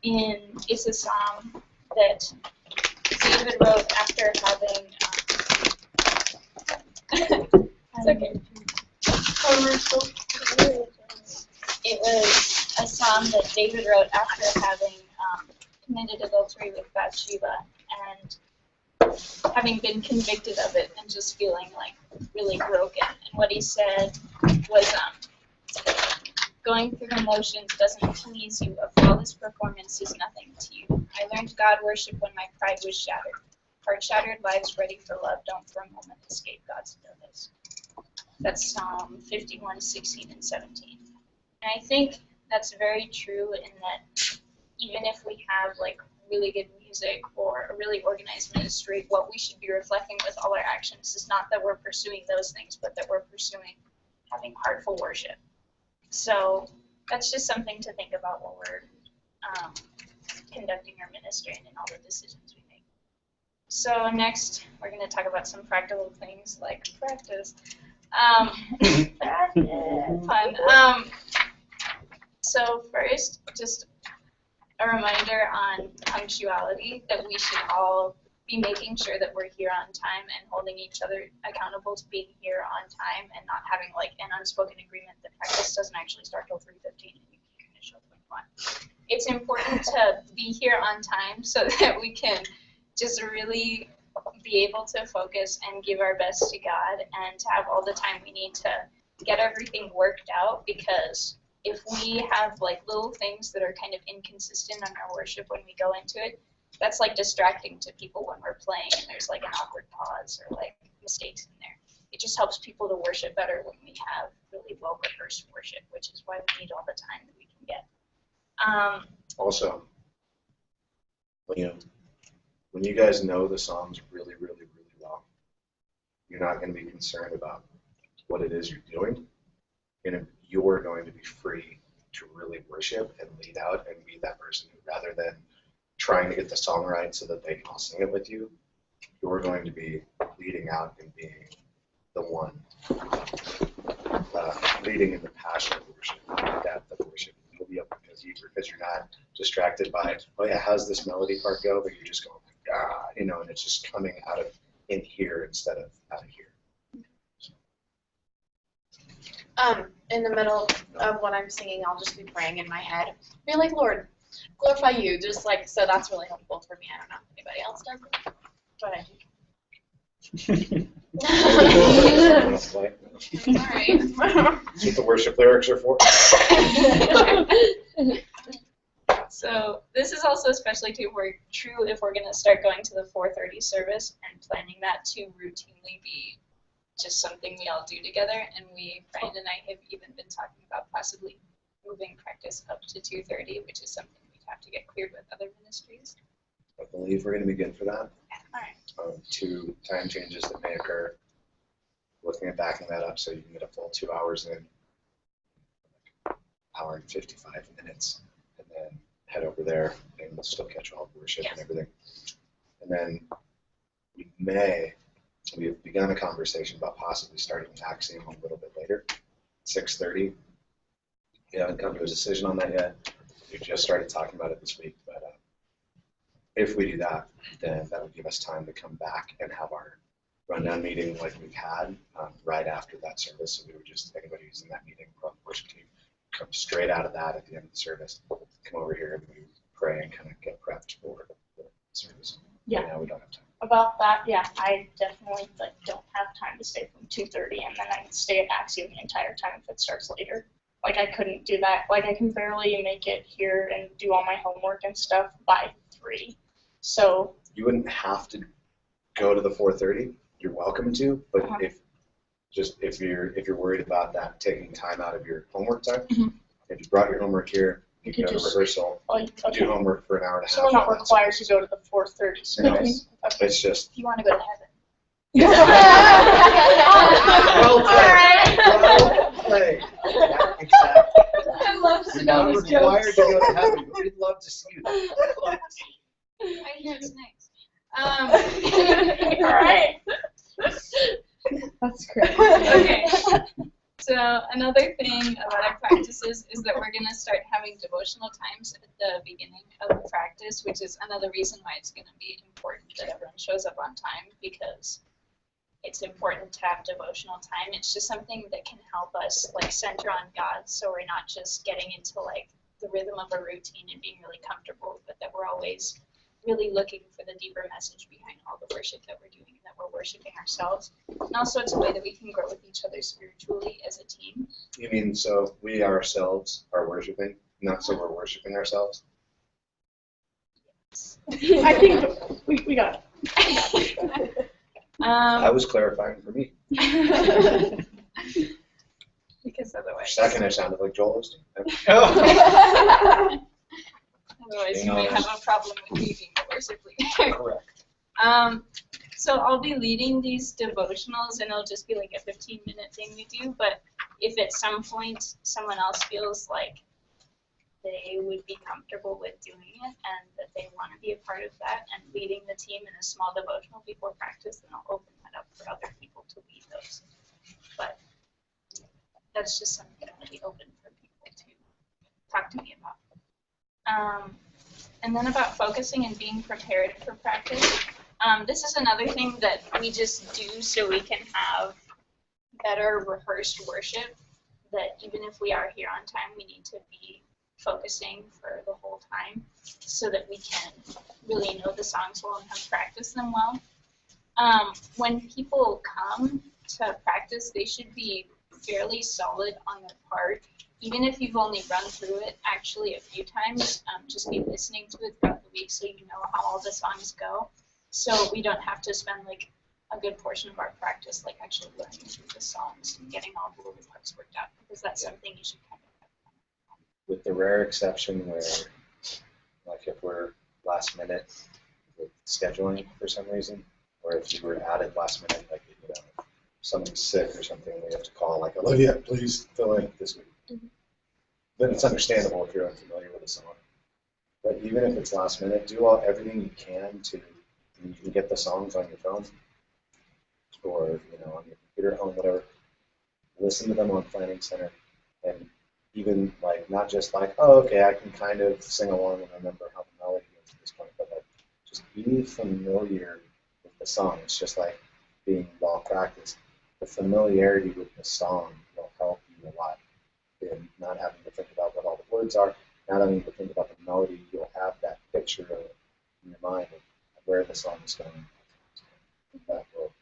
it's a psalm that David wrote after having. It's okay. It was a psalm that David wrote after having committed adultery with Bathsheba and having been convicted of it and just feeling like really broken. And what he said was, going through the motions doesn't please you. A flawless performance is nothing to you. I learned God worship when my pride was shattered. Heart-shattered lives ready for love don't for a moment escape God's notice. That's Psalm 51, 16, and 17. And I think that's very true in that even if we have like really good music or a really organized ministry, what we should be reflecting with all our actions is not that we're pursuing those things, but that we're pursuing having heartful worship. So that's just something to think about while we're conducting our ministry and in all the decisions we make. So next, we're going to talk about some practical things like practice. Fun. So first, just a reminder on punctuality, that we should all be making sure that we're here on time and holding each other accountable to being here on time and not having like an unspoken agreement that practice doesn't actually start till 3:15 and you can finish up at 1. It's important to be here on time so that we can just really be able to focus and give our best to God and to have all the time we need to get everything worked out, because if we have like little things that are kind of inconsistent on our worship when we go into it, that's like distracting to people when we're playing and there's like an awkward pause or like mistakes in there. It just helps people to worship better when we have really well rehearsed worship, which is why we need all the time that we can get. Also, when you guys know the Psalms really, really, really well, you're not going to be concerned about what it is you're doing. You're going to be free to really worship and lead out and be that person who, rather than trying to get the song right so that they can all sing it with you, you're going to be leading out and being the one leading in the passion of worship, the depth of worship. You'll be able to deeper because you're not distracted by, oh yeah, how's this melody part go? But you're just going, ah, and it's just coming out of in here instead of out of here. In the middle of what I'm singing, I'll just be praying in my head. Be like, Lord, glorify you. Just like, so that's really helpful for me. I don't know if anybody else does it, but I do. Alright. That's what the worship lyrics are for. So this is also especially true if we're going to start going to the 4:30 service and planning that to routinely be just something we all do together. And Brian and I have even been talking about possibly moving practice up to 2:30, which is something we'd have to get cleared with other ministries. I believe we're going to be good for that. All right. 2 time changes that may occur. Looking at backing that up so you can get a full 2 hours in, hour and 55 minutes, and then head over there and we'll still catch all the worship and everything. And then we've begun a conversation about possibly starting Axiom a little bit later, 6:30. We haven't come to a decision on that yet. We just started talking about it this week, but if we do that, then that would give us time to come back and have our rundown meeting like we've had right after that service. So we would just, anybody who's in that meeting from the worship team, come straight out of that at the end of the service, come over here and we pray and kind of get prepped for the service. Yeah. Right now we don't have time. About that, yeah, I definitely don't have time to stay from 2:30 and then I can stay at Axiom the entire time if it starts later. Like I couldn't do that. Like I can barely make it here and do all my homework and stuff by 3. So you wouldn't have to go to the 4:30. You're welcome to, but if you're worried about that taking time out of your homework time, if you brought your homework here, you can go to rehearsal, do homework for an hour and a half. So we're not required to go to the 4:30 service. No, it's just. If you want to go to heaven. Well played. Yeah, exactly. I love to You're know not these required jokes. to go to heaven, but we'd love to see you there. I hear it's nice. All right. That's great. Okay. So another thing about our practices is that we're going to start having devotional times at the beginning of practice, which is another reason why it's going to be important that everyone shows up on time, because it's important to have devotional time. It's just something that can help us like center on God, so we're not just getting into like the rhythm of a routine and being really comfortable, but that we're always really looking for the deeper message behind all the worship that we're doing, and that we're worshiping ourselves. And also it's a way that we can grow with each other spiritually as a team. You mean so we ourselves are worshiping, not so we're worshiping ourselves? I think we got it. I was clarifying for me. Because For a otherwise, second, I sounded like Joel Osteen. otherwise you may have a problem with me being the worship leader. Correct. So I'll be leading these devotionals, and it'll just be like a 15-minute thing we do. But if at some point someone else feels like they would be comfortable with doing it and that they want to be a part of that and leading the team in a small devotional before practice, then I'll open that up for other people to lead those. But that's just something that will be open for people to talk to me about. And then about focusing and being prepared for practice. This is another thing that we just do so we can have better rehearsed worship, that even if we are here on time, we need to be focusing for the whole time so that we can really know the songs well and have practiced them well. When people come to practice, they should be fairly solid on their part. Even if you've only run through it actually a few times, just be listening to it throughout the week so you know how all the songs go. So we don't have to spend like a good portion of our practice like actually learning through the songs and getting all the little parts worked out, because that's something you should kind of have. With the rare exception where, like if we're last minute with scheduling for some reason, or if you were added last minute, like somebody's sick or something, we have to call like, Olivia, please fill in this week. Mm-hmm. Then it's understandable if you're unfamiliar with a song. But even if it's last minute, do everything you can to, you can get the songs on your phone or on your computer at home, whatever. Listen to them on Planning Center, and even like not just like, oh, okay, I can kind of sing along and remember how the melody is at this point, but like just be familiar with the song. It's just like being well practiced. The familiarity with the song will help you a lot in not having to think about what all the words are, not having to think about the melody. You'll have that picture in your mind of where the song is going. That will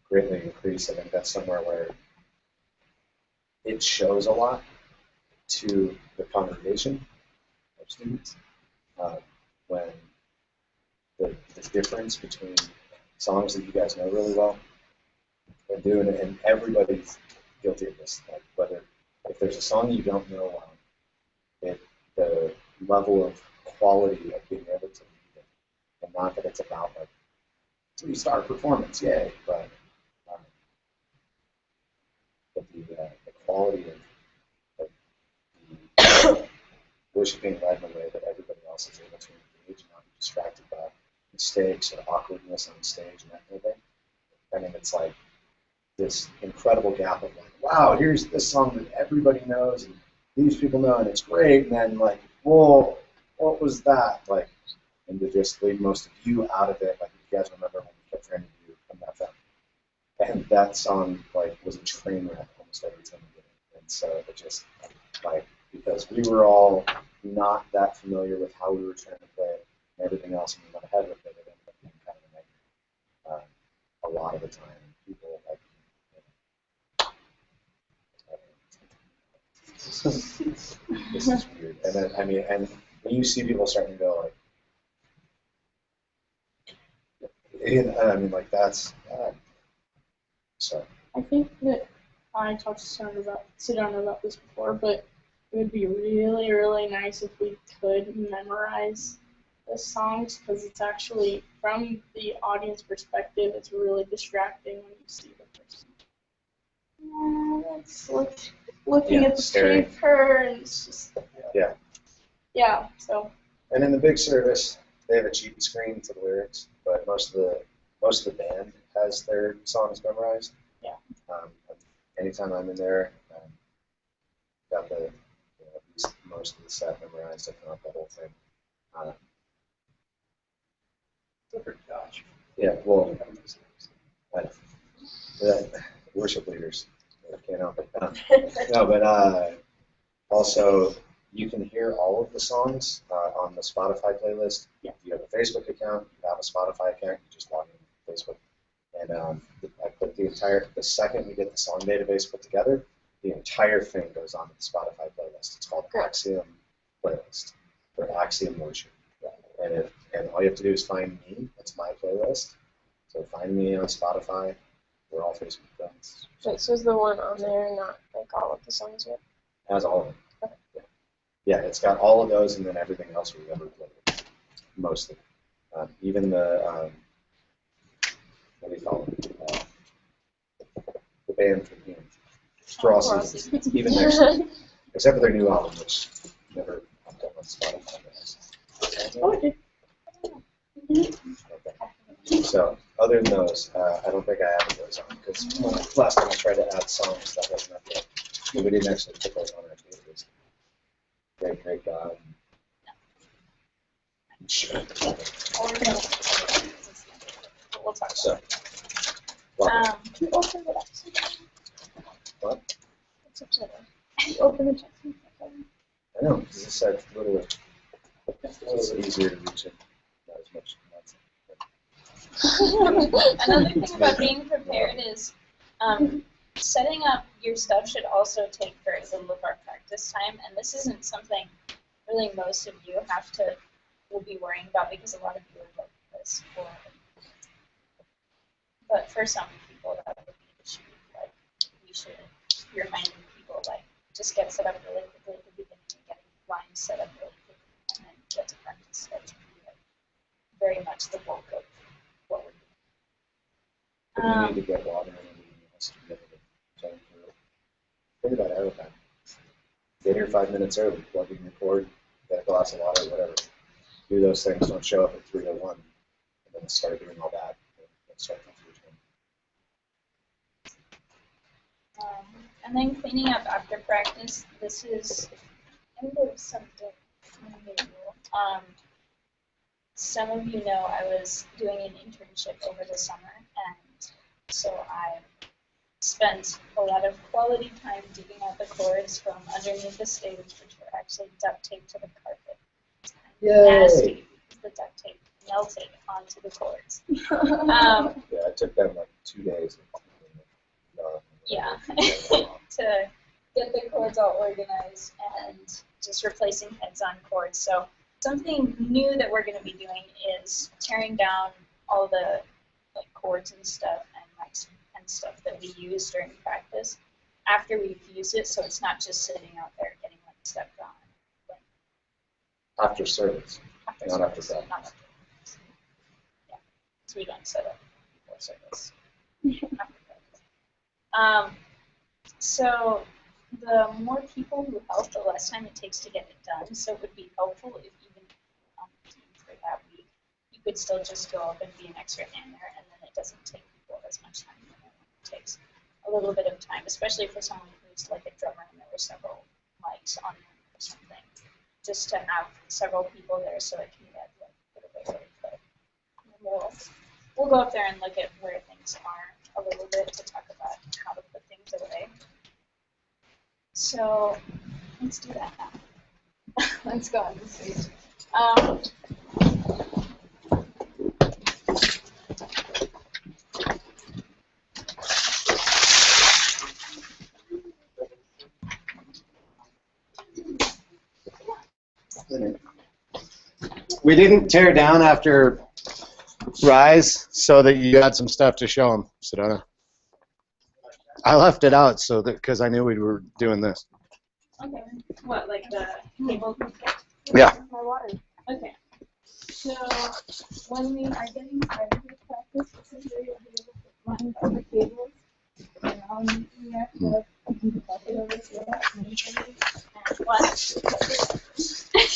greatly increase. I think that's somewhere where it shows a lot to the congregation of students when the difference between songs that you guys know really well and doing it, and everybody's guilty of this. Like whether if there's a song you don't know well, the level of quality of being able to lead it, and not that it's about like 3-star performance, yay, but the quality of the worshiping led in a way that everybody else is able to engage and not be distracted by mistakes or awkwardness on stage and that kind of thing. I mean, it's like this incredible gap of like, wow, here's this song that everybody knows and these people know and it's great, and then like, whoa, what was that? Like, and to just leave most of you out of it. Like, if you guys remember when we kept trying to do MFM, and that song like was a train wreck almost every time we did it. And so it just like, because we were all not that familiar with how we were trying to play it and everything else, and we went ahead with it, it ended up being kind of a negative a lot of the time. People like, this is weird. And then and when you see people starting to go like, like that's so. I think that I talked to Sedona about this before, but it would be really, really nice if we could memorize the songs, because it's actually, from the audience perspective, it's really distracting when you see the person. Yeah, that's looking at the staring. paper, and it's just Yeah. So. And in the big service, they have a cheat screen to the lyrics, but most of the band has their songs memorized. Yeah. Anytime I'm in there, got the at least most of the set memorized, if not the whole thing. Josh. Yeah, well, worship leaders can't help it. No, but also you can hear all of the songs on the Spotify playlist. Yeah. If you have a Facebook account, you have a Spotify account, you just log in to Facebook. And I put the second we get the song database put together, the entire thing goes onto the Spotify playlist. It's called Axiom Playlist, or Axiom Worship. And all you have to do is find me. That's my playlist. So find me on Spotify. We're all Facebook friends. Wait, so is the one on there not like all of the songs yet? Has all of them. Okay. Yeah, it's got all of those and then everything else we've ever played. Mostly. Even the, what do you call it? The band for all seasons. Even their stuff. Except for their new album, which never popped up on Spotify. Okay. Okay. So, other than those, I don't think I added those on because last time I tried to add songs, that wasn't up yet. But we didn't actually put those on our database. Great God. We'll talk So, about it. well, You open it up. what? It's upside down. You open it up. I know, because this side's a little easier to reach it. Not as much. Another thing about being prepared is setting up your stuff should also take very little of our practice time, and this isn't something really most of you will be worrying about because a lot of you are like this. But for some people, that would be an issue. Like, we should be reminding people, like, just get set up really quickly at the beginning and get lines set up really quickly, and then get to practice. That should be like, very much the bulk of what we're doing. If you need to get water and anything else to be able to jump through, figure that out. Then. Get here 5 minutes early, plug in your cord, get a glass of water, whatever. Do those things. Don't show up at 3:01 and then start doing all that. And start from 3:20. And then cleaning up after practice. This is a little something new. Some of you know I was doing an internship over the summer, and so I spent a lot of quality time digging out the cords from underneath the stage, which were actually duct taped to the carpet. Nasty. The duct tape melted onto the cords. Yeah, it took them like 2 days. Yeah, to get the cords all organized and just replacing heads on cords. So something new that we're going to be doing is tearing down all the like cords and stuff and mics and stuff that we use during practice after we've used it, so it's not just sitting out there getting like stepped on. After service, not after service, practice. not after practice. Yeah, so we don't set up before service. After practice. So the more people who help, the less time it takes to get it done. So it would be helpful if even on the team for that week, you could still just go up and be an extra hand there, and then it doesn't take people as much time. It takes a little bit of time, especially for someone who's like a drummer and there were several mics on them or something. Just to have several people there so it can get like a little bit really quick. We'll go up there and look at where things are a little bit to talk about how to put things away. So let's do that now. Let's go on the stage. We didn't tear down after Rise so that you had some stuff to show them, Sedona. I left it out so that because I knew we were doing this. Okay. What, like the cable? Yeah. My water. Okay. So when we are getting started with practice, this is where you'll be able to line all the cables. And we have to keep the bucket over here. And what?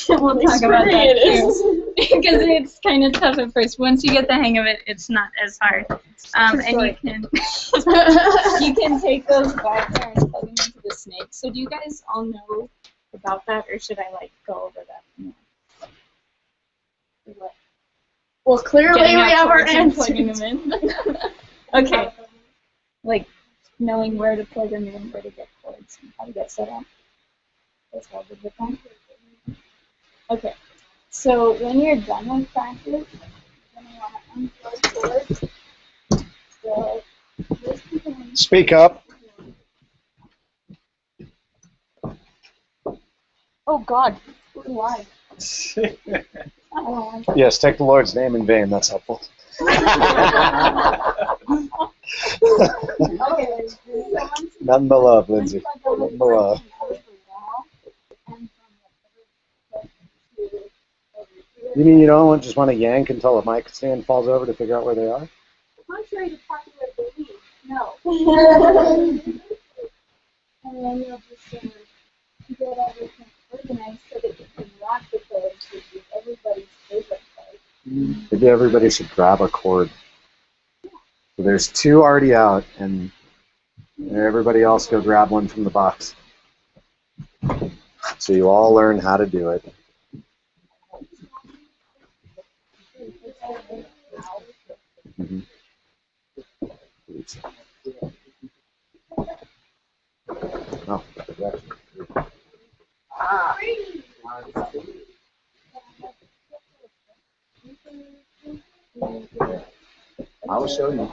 We'll really talk about that scary it too. Because it's kind of tough at first. Once you get the hang of it, it's not as hard. And you can you can take those back there and plug them into the snake. So do you guys all know about that, or should I like go over that? What? Well, clearly Getting we out have our cords and plugging answers. them in. Okay. Like knowing where to plug them in, where to get cords, and how to get set up. That's all good with them. Okay. So when you're done with practice, you're gonna want to unplug cords. So this becomes Speak up. oh God, why? Yes, take the Lord's name in vain. That's helpful. Okay. Nothing but love, Lindsay. Nothing but love. You mean you don't just want to yank until a mic stand falls over to figure out where they are? Contrary to popular belief, no. And then you'll just get everything organized so that you can lock the cords, which is everybody's favorite part. Maybe everybody should grab a cord. So there's 2 already out, and everybody else go grab one from the box. So you all learn how to do it. Mhm. Oh, I will show you.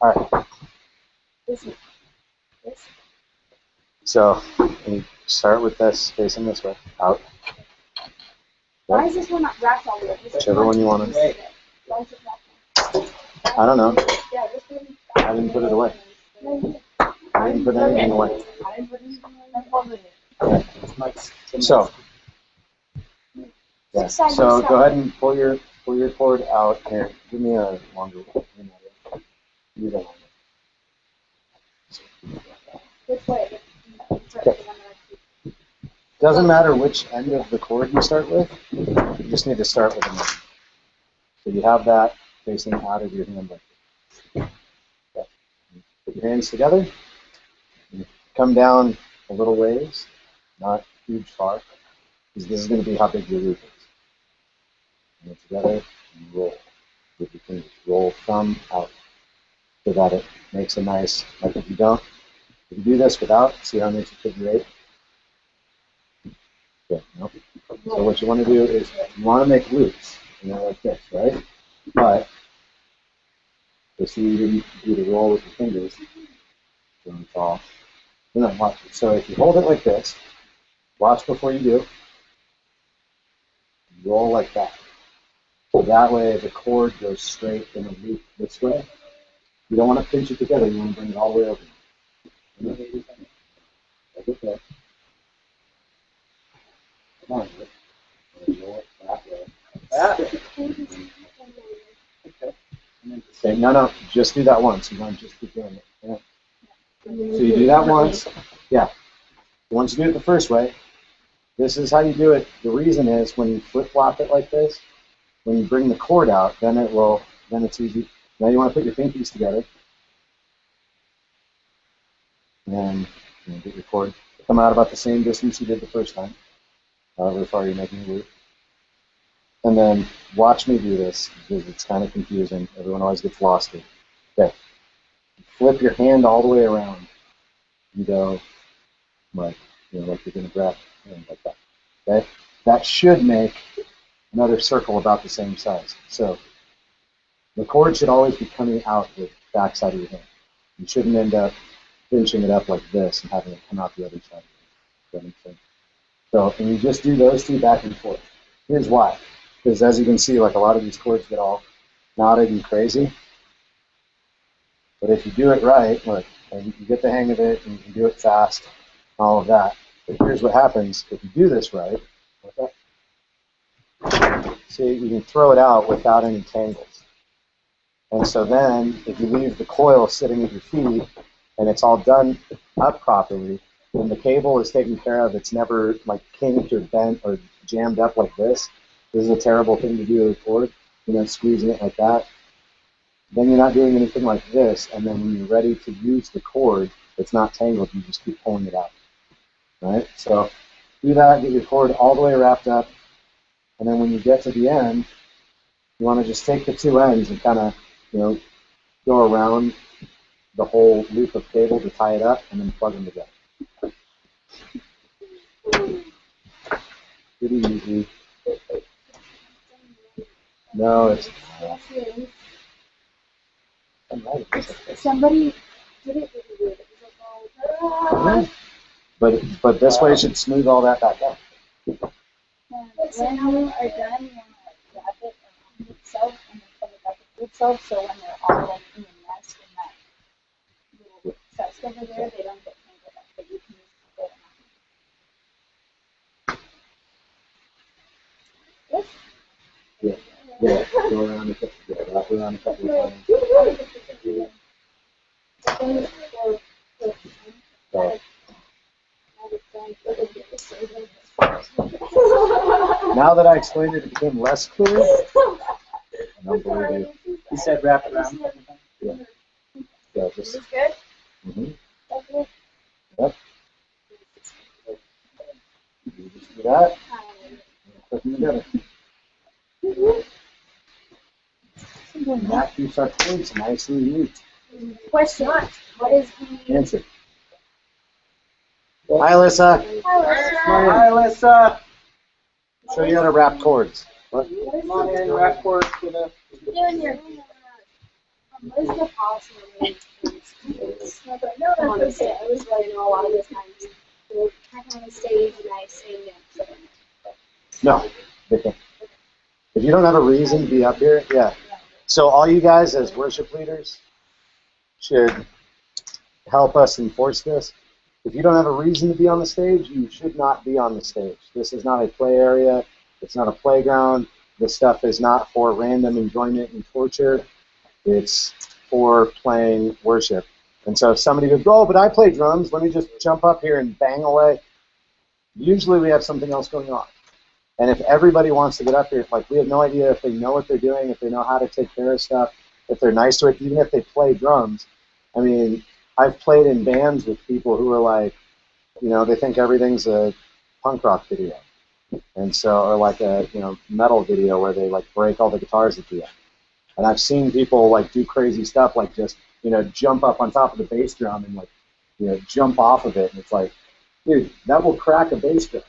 All right. So you start with this facing this way, out. Why is this one not wrapped all the way? Whichever one you want to. I don't know. I didn't put it away. I didn't put anything away. So, yeah. So go ahead and pull your cord out. Here, give me a longer one. You don't. Which way? Okay. Doesn't matter which end of the cord you start with. You just need to start with them. So you have that facing out of your hand like this. Okay. Put your hands together. And come down a little ways, not huge far, because this is going to be how big your loop is. And together, and roll with your fingers. Roll thumb out so that it makes a nice, like if you do this without, see how it makes a figure 8? Okay, no. So what you want to do is you want to make loops, like this, right? But you see you didn't do the roll with your fingers, so it's all. No, watch it. So if you hold it like this, watch before you do. Roll like that. So that way the cord goes straight in a loop this way. You don't want to pinch it together. You want to bring it all the way over. Like okay. Come on, roll it that way. Okay, no, just do that once. You want to just keep doing it. Yeah. So you do that once. Yeah. Once you do it the first way, this is how you do it. The reason is when you flip-flop it like this, when you bring the cord out, then it's easy. Now you want to put your pinkies together. And get your cord. Come out about the same distance you did the first time. However far you're making the loop. And then watch me do this because it's kind of confusing. Everyone always gets lost in it. Okay. Flip your hand all the way around and go like you're going to grab your hand like that. Okay? That should make another circle about the same size. So the cord should always be coming out the back side of your hand. You shouldn't end up pinching it up like this and having it come out the other side. That makes sense. So, and you just do those 2 back and forth. Here's why. Because as you can see, like a lot of these cords get all knotted and crazy. But if you do it right, look, and you get the hang of it, and you can do it fast, all of that. But here's what happens if you do this right. See, you can throw it out without any tangles. And so then, if you leave the coil sitting at your feet, and it's all done up properly, when the cable is taken care of, it's never like kinked or bent or jammed up like this. This is a terrible thing to do with a cord, squeezing it like that. Then you're not doing anything like this, and then when you're ready to use the cord, it's not tangled, you just keep pulling it out. Right? So do that, get your cord all the way wrapped up, and then when you get to the end, you want to just take the two ends and kind of, go around the whole loop of cable to tie it up, and then plug them together. Pretty easy. No, it's Somebody did it really weird. But this way it should smooth all that back up. When you are done, you want to wrap it around itself and then put it back into itself, so when they're all like in the nest in that little chest over there, they don't get tangled up, but you can use the whole amount. Yeah, go around and wrap around a couple of times. So, now that I explained it, it became less clear. I don't believe you. He said wrap it around. Yeah. Yeah, just. Is this good? Mm-hmm. Yep. You just do that. Put them together. And that keeps our cords nice and neat. Question: what is the Answer. Hi, Alyssa. Hi, Alyssa. Show you how to wrap cords. What? Come on in, wrap cords for the. doing here? What is the policy of No, I'm gonna say I was running a lot of the times. They're kind of on the stage and I sing it. No, they can't. If you don't have a reason to be up here, yeah. So all you guys as worship leaders should help us enforce this. If you don't have a reason to be on the stage, you should not be on the stage. This is not a play area. It's not a playground. This stuff is not for random enjoyment and torture. It's for playing worship. And so if somebody goes, oh, but I play drums, let me just jump up here and bang away. Usually we have something else going on. And if everybody wants to get up here, like we have no idea if they know what they're doing, if they know how to take care of stuff, if they're nice to it, even if they play drums. I mean, I've played in bands with people who are like, they think everything's a punk rock video. And so, or like a, metal video where they like break all the guitars at the end. And I've seen people like do crazy stuff, like just, jump up on top of the bass drum and like, jump off of it. And it's like, dude, that will crack a bass drum.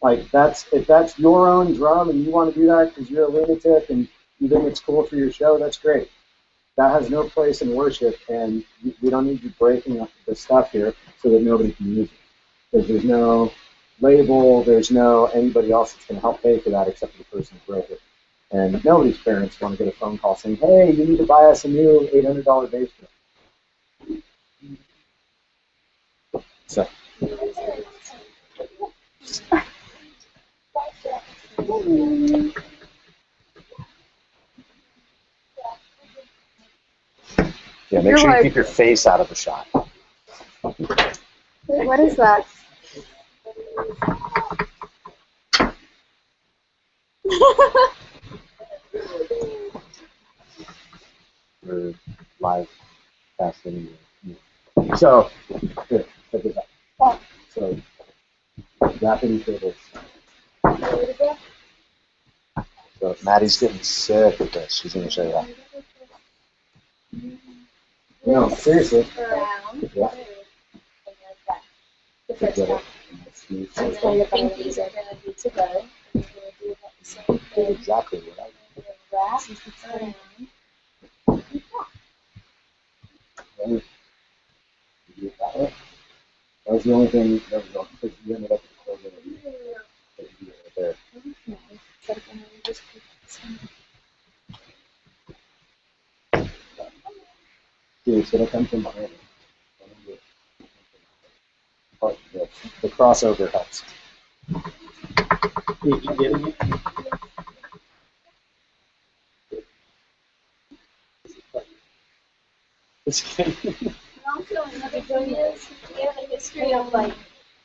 Like if that's your own drum and you want to do that because you're a lunatic and you think it's cool for your show, that's great. That has no place in worship, and we don't need you breaking up the stuff here so that nobody can use it. Because there's no label, there's no anybody else that's going to help pay for that except for the person who broke it. And nobody's parents want to get a phone call saying, hey, you need to buy us a new $800 bass drum. So. Yeah, make sure you keep your face out of the shot. Wait, what is that? We're live casting. So, here, check this out. So, wrapping tables. So, Maddie's getting sick with this. She's going to show you that. No, seriously. Yeah. The first one. And then I think these are going to be together. We're going to do about the same thing. Exactly what I did. Wrap around. That was the only thing that was on, because you ended up with the right there. Dude, it's going to come from behind. The crossover helps. You getting it? It's Also, another thing is, we have a history of like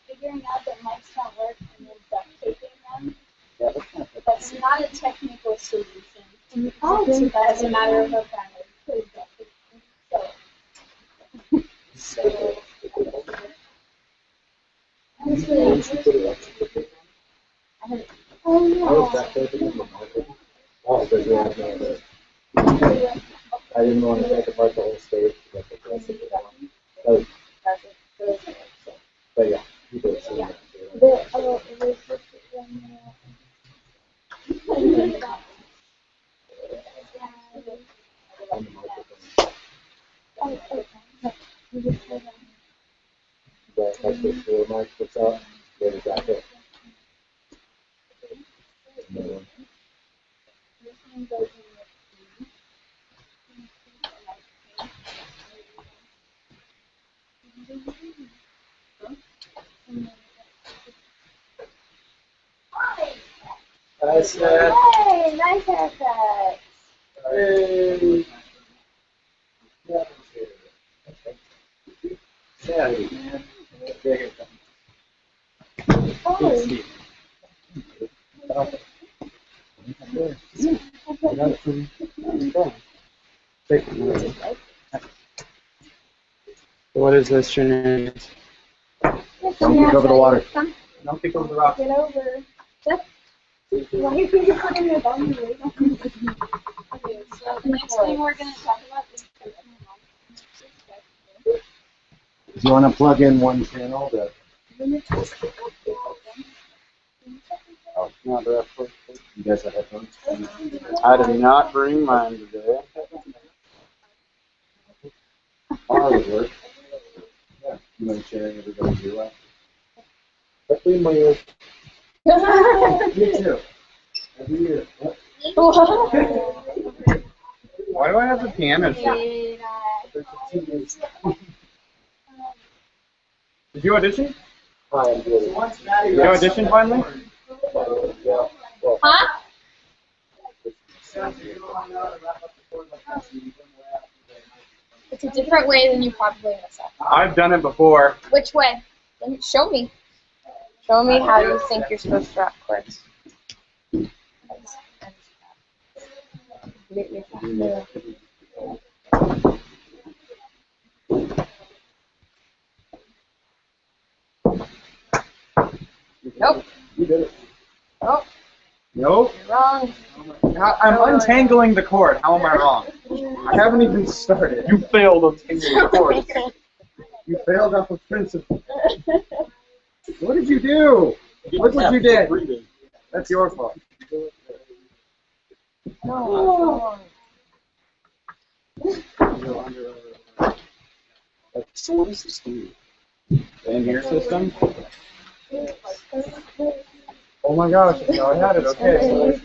figuring out that mics don't work and then duct taping them. Yeah, that's kind of That's not a technical solution. Oh, so that's a matter of a fact. So. That's really interesting. Oh no. Oh, because you have no. I didn't want to take apart the whole stage. Oh, but yeah, you did. So yeah. On the microphone. But that's just the mic puts out. There's that bit. Another one. Nice, Hey, nice haircut. Hey. Yeah. Yeah. Oh. What is this shenanigans? Don't kick over the water. Don't pick over the rock. Get over. Why you think you're putting your bum away? Okay, so the next thing we're going to talk about is Do you want to plug in one channel? Oh, no, that's what You guys have headphones? I did not bring mine today. Ours would work. Yeah. You mind sharing everybody's view out? Hopefully my ears. Me too. Every year. What? Why do I have the piano shot? Did you audition? Hi, I'm good. Did you audition finally? Yeah. Well, Huh? It's a different way than you probably mess up. I've done it before. Which way? Show me. Show me how you think you're supposed to rock chords. Nope. you did it. Oh, Nope. you're wrong. I'm untangling the cord. How am I wrong? I haven't even started. You failed untangling the cord. You failed off of principle. What did you do? Look what you did. That's your fault. No. That's so interesting. In your system? Oh my gosh, no, I had it. Okay.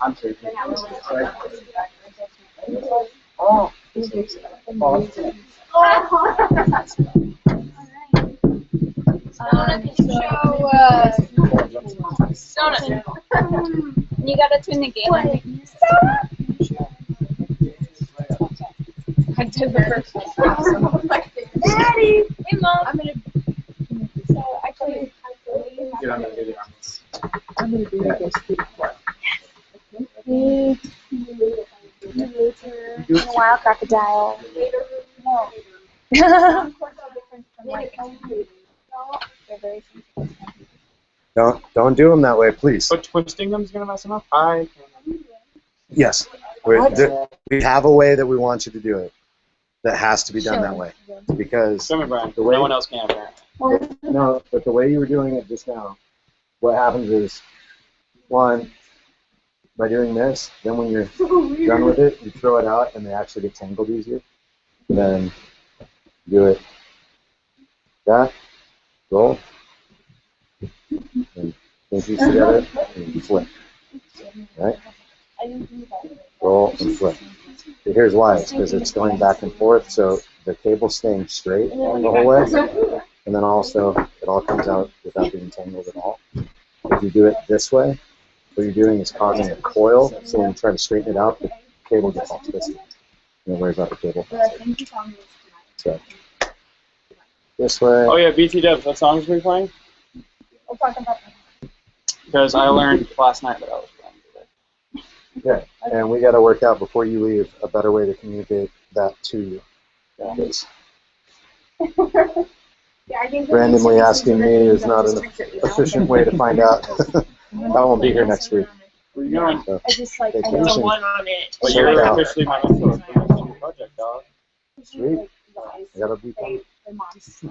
I'm serious. Oh. Donut. You gotta turn the game on. I did the first one. Daddy! Hey, Mom. I'm gonna. So, actually, Get on the video. I'm gonna do this. In a wild crocodile. No. Don't do them that way, please. But twisting them is gonna mess them up. I can. Yes. We have a way that we want you to do it. That has to be done that way. Because Show me, Brian. the way No one else can, apparently. no, but the way you were doing it just now, what happens is, one, by doing this, then when you're done with it, you throw it out and they actually get tangled easier. Then do it. That, roll, and pinkies together, and flip. Right? Roll and flip. So here's why. It's because it's going back and forth, so the cable's staying straight the whole way. And then also, it all comes out without being tangled at all. If you do it this way, what you're doing is causing a coil, so when you try to straighten it out, the cable gets all twisted. And it wears out the cable. So, this way. Oh yeah, BT Dubs. What songs are we playing? We'll talk about that. Because I learned last night that I was playing today. Yeah, and we got to work out before you leave a better way to communicate that to you. Because Yeah, I think randomly asking me is not an efficient way to find out. I won't be here next week. Where you going? So, I just like vacation. on it. But So you're now- officially my mentor for the next project, dog. Sweet. I gotta be fun. Their moms.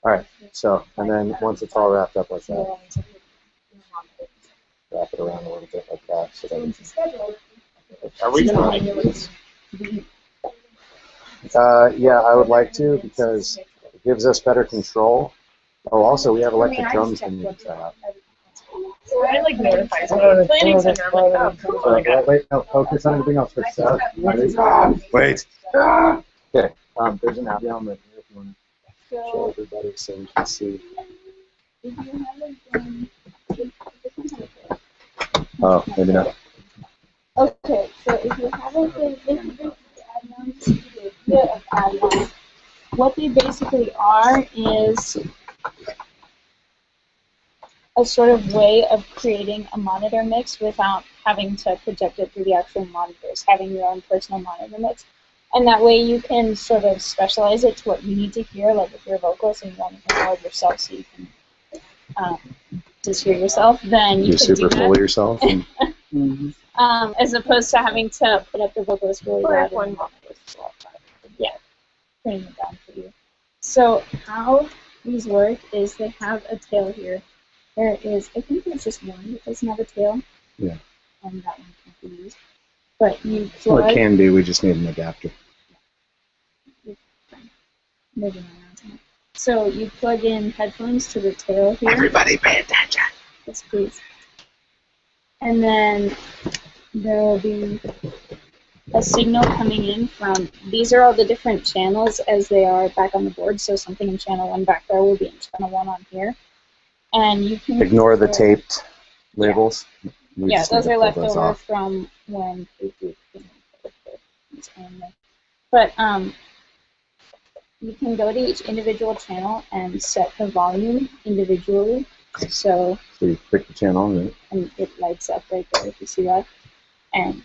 All right. So, and then once it's all wrapped up like that, wrap it around a little bit like that. So then, Are we gonna make this? yeah, I would like to because it gives us better control. Oh, also we have electric drums we need to have. I like notifies me. Planning center. I'm like, oh, Wait, no, focus on everything else first. Wait. Okay. There's an app down there if you want to show everybody so you can see. Oh, maybe not. Okay, so if you haven't been add-ons, what they basically are is a sort of way of creating a monitor mix without having to project it through the actual monitors, having your own personal monitor mix. And that way you can sort of specialize it to what you need to hear, like if you're a vocalist and you want to record yourself so you can just hear yourself, then you can super do full of that. yourself. And As opposed to having to put up the vocalist really loud. Yeah, turning it down for you. So how these work is they have a tail here. There is, I think there's just one that doesn't have a tail. Yeah. And that one can't be used. But you well, plug. it can be. We just need an adapter. Moving around tonight. So you plug in headphones to the tail here. Everybody pay attention. Yes, please. And then there will be a signal coming in from, these are all the different channels as they are back on the board. So something in channel 1 back there will be in channel 1 on here. And you can Ignore the taped labels. We Yeah, just need those to are pull left those over off. from when they did But you can go to each individual channel and set the volume individually. So you pick the channel, right? and it lights up right there if you see that. And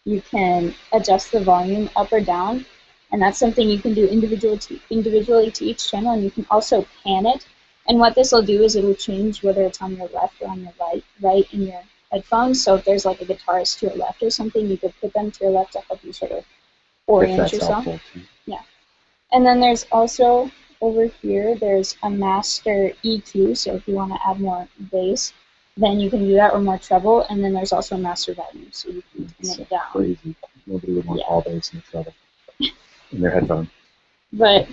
you can adjust the volume up or down. And that's something you can do individually to each channel. And you can also pan it. And what this will do is it will change whether it's on your left or on your right in your headphones. So if there's like a guitarist to your left or something, you could put them to your left to help you sort of orient yourself. Yeah. And then there's also over here, there's a master EQ. So if you want to add more bass, then you can do that, or more treble. And then there's also a master volume, so you can turn it down. Crazy. Nobody would want all bass in trouble in their headphone. But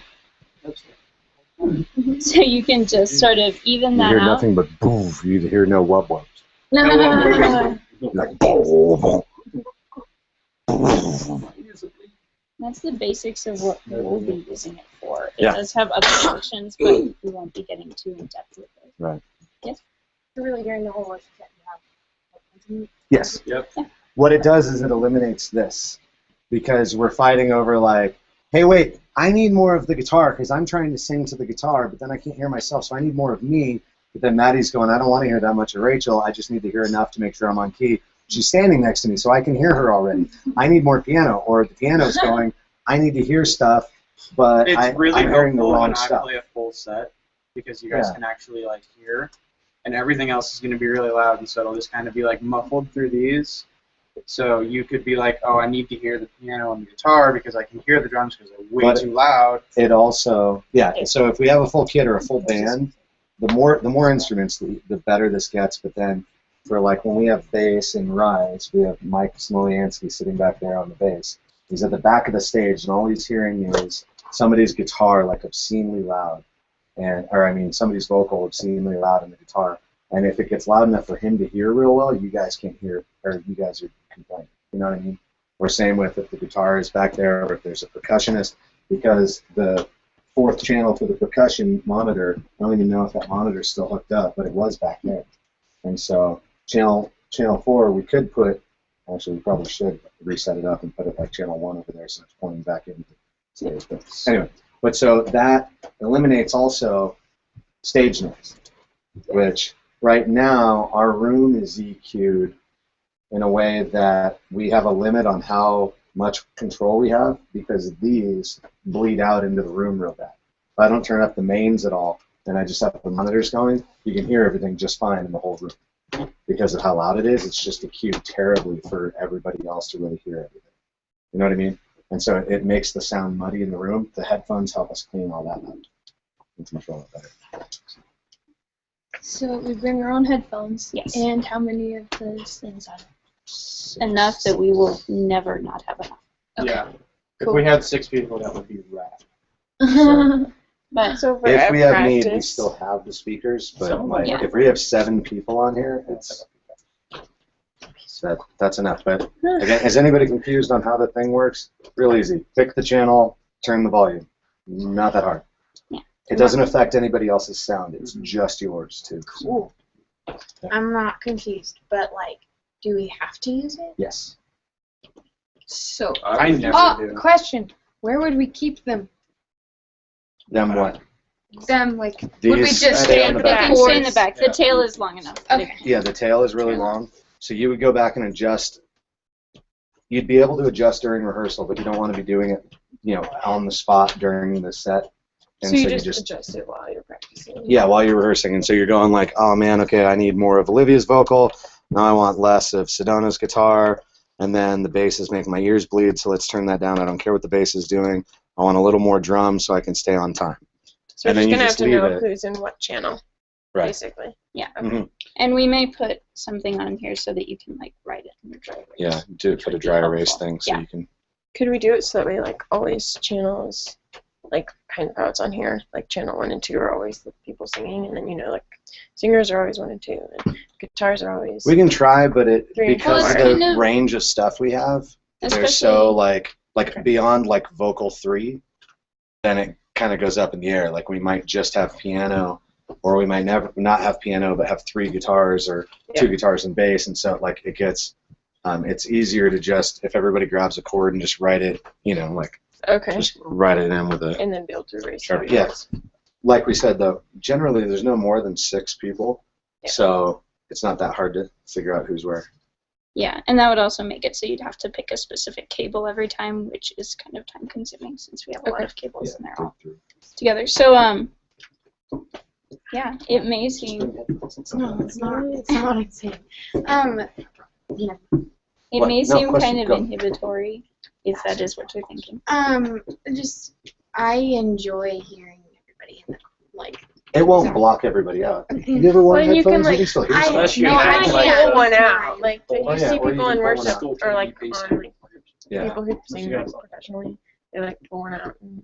so you can just sort of even You that hear out. nothing but boof. You hear no wub wubs. No. Like boom. That's the basics of what we'll be using it for. It Yeah. does have other functions, but we won't be getting too in depth with it. Right. Yes. You're really hearing the whole voice that you have. Yes. Yep. What it does is it eliminates this because we're fighting over like, hey, wait, I need more of the guitar because I'm trying to sing to the guitar, but then I can't hear myself, so I need more of me. But then Maddie's going, I don't want to hear that much of Rachel. I just need to hear enough to make sure I'm on key. She's standing next to me, so I can hear her already. I need more piano, or the piano's going, I need to hear stuff, but It's really I'm hearing the helpful wrong when I stuff. play a full set because you guys Yeah. can actually like hear, and everything else is going to be really loud, and so it'll just kind of be like muffled through these. So you could be like, oh, I need to hear the piano and the guitar because I can hear the drums because they're way But too loud. It also, yeah. So if we have a full kit or a full band, the more instruments, the better this gets. But then, for like when we have bass and Rise, we have Mike Smolyansky sitting back there on the bass. He's at the back of the stage, and all he's hearing is somebody's guitar like obscenely loud, somebody's vocal obscenely loud in the guitar. And if it gets loud enough for him to hear real well, you guys can't hear, or you guys are complaining. You know what I mean? Or same with if the guitar is back there, or if there's a percussionist, because the fourth channel to the percussion monitor, I don't even know if that monitor's still hooked up, but it was back there. And so channel 4, we could put, actually we probably should reset it up and put it like channel 1 over there so it's pointing back into Anyway, but so that eliminates also stage noise, which right now our room is EQ'd in a way that we have a limit on how much control we have because these bleed out into the room real bad. If I don't turn up the mains at all and I just have the monitors going, you can hear everything just fine in the whole room. Because of how loud it is, it's just EQ'd terribly for everybody else to really hear everything. You know what I mean? And so it makes the sound muddy in the room. The headphones help us clean all that up. It's much more better. So we bring our own headphones. Yes. And how many of those things are? Enough that we will never not have enough. Yeah. If Cool. we had 6 people, that would be rad. But So for If we have practice, need, we still have the speakers, but Some, like, yeah. if we have 7 people on here, that's enough. But again, is anybody confused on how the thing works? Real easy. Pick the channel, turn the volume. Not that hard. Yeah. It doesn't affect anybody else's sound. It's just yours too. cool. I'm not confused, but like, do we have to use it? Yes. So, I never do. question. Where would we keep them? Then what? Them, like, These would we just stay stay on in the the they back. can stay in the cords? back. The tail is long enough. Okay. Yeah, the tail is really long. So you would go back and adjust. You'd be able to adjust during rehearsal, but you don't want to be doing it, on the spot during the set. And So you just adjust it while you're practicing. Yeah, while you're rehearsing, and so you're going like, oh man, okay, I need more of Olivia's vocal. Now I want less of Sedona's guitar, and then the bass is making my ears bleed. So let's turn that down. I don't care what the bass is doing. I want a little more drum so I can stay on time. So And we're then just you gonna have just to leave know it. who's in what channel, Right. basically. Yeah. Mhm. And we may put something on here so that you can like write it in your dry erase. Yeah, do put a dry erase thing so Yeah. you can. Could we do it so that way, like, always channels, like, kind of how it's on here, like, channel 1 and 2 are always the people singing, and then, like, singers are always 1 and 2, and guitars are always... We can try, but it Three and because four. of Well, the it's kind of- range of stuff we have, they're Especially- so like beyond like vocal 3, then it kind of goes up in the air. Like we might just have piano, or we might never not have piano but have 3 guitars or 2 guitars and bass, and so like it gets. It's easier to just if everybody grabs a chord and just write it, like Okay, just write it in with a and then be able to erase sharp. it. Yes, like we said though, generally there's no more than 6 people, so it's not that hard to figure out who's where. Yeah, and that would also make it so you'd have to pick a specific cable every time, which is kind of time consuming since we have a lot of cables and they're all together. So yeah, it may seem No, it's not. It's not what I'm saying. Yeah. it What? may No, seem question, kind of go. inhibitory if that is what you're thinking. Just I enjoy hearing everybody in the It won't block everybody out. You ever worn Well, you can, headphones? You like- can still hear I- stuff. Unless you no, act I like can't. Pull one out. Like, Oh, you yeah, see or you people can in pull one worship, out. or, like, Bass on, like, Yeah. people who sing Yeah. professionally, they, like, pull one out and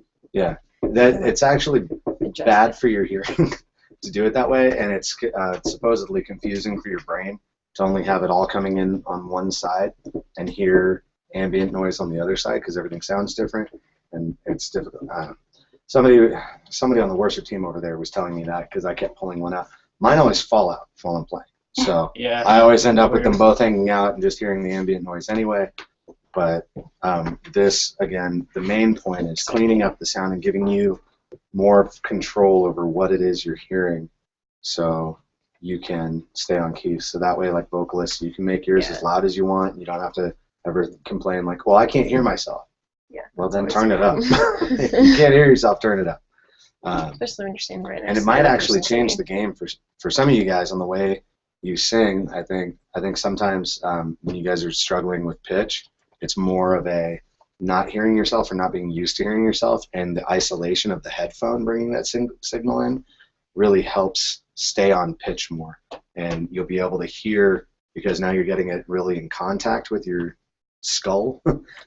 That it's actually adjust bad it. for your hearing to do it that way, and it's supposedly confusing for your brain to only have it all coming in on one side and hear ambient noise on the other side because everything sounds different, and it's difficult. Somebody on the worship team over there was telling me that because I kept pulling one out. Mine always fall out while I'm playing, so Yeah. I always end up with them both hanging out and just hearing the ambient noise anyway. But this, again, the main point is cleaning up the sound and giving you more control over what it is you're hearing so you can stay on key. So that way, like vocalists, you can make yours as loud as you want. You don't have to ever complain like, well, I can't hear myself. Yeah. Well, then turn it up. If you can't hear yourself, turn it up. Especially when you're standing right next And it to might the other actually person change singing. the game for some of you guys on the way you sing. I think sometimes when you guys are struggling with pitch, it's more of a not hearing yourself or not being used to hearing yourself, and the isolation of the headphone bringing that signal in really helps stay on pitch more, and you'll be able to hear because now you're getting it really in contact with your skull.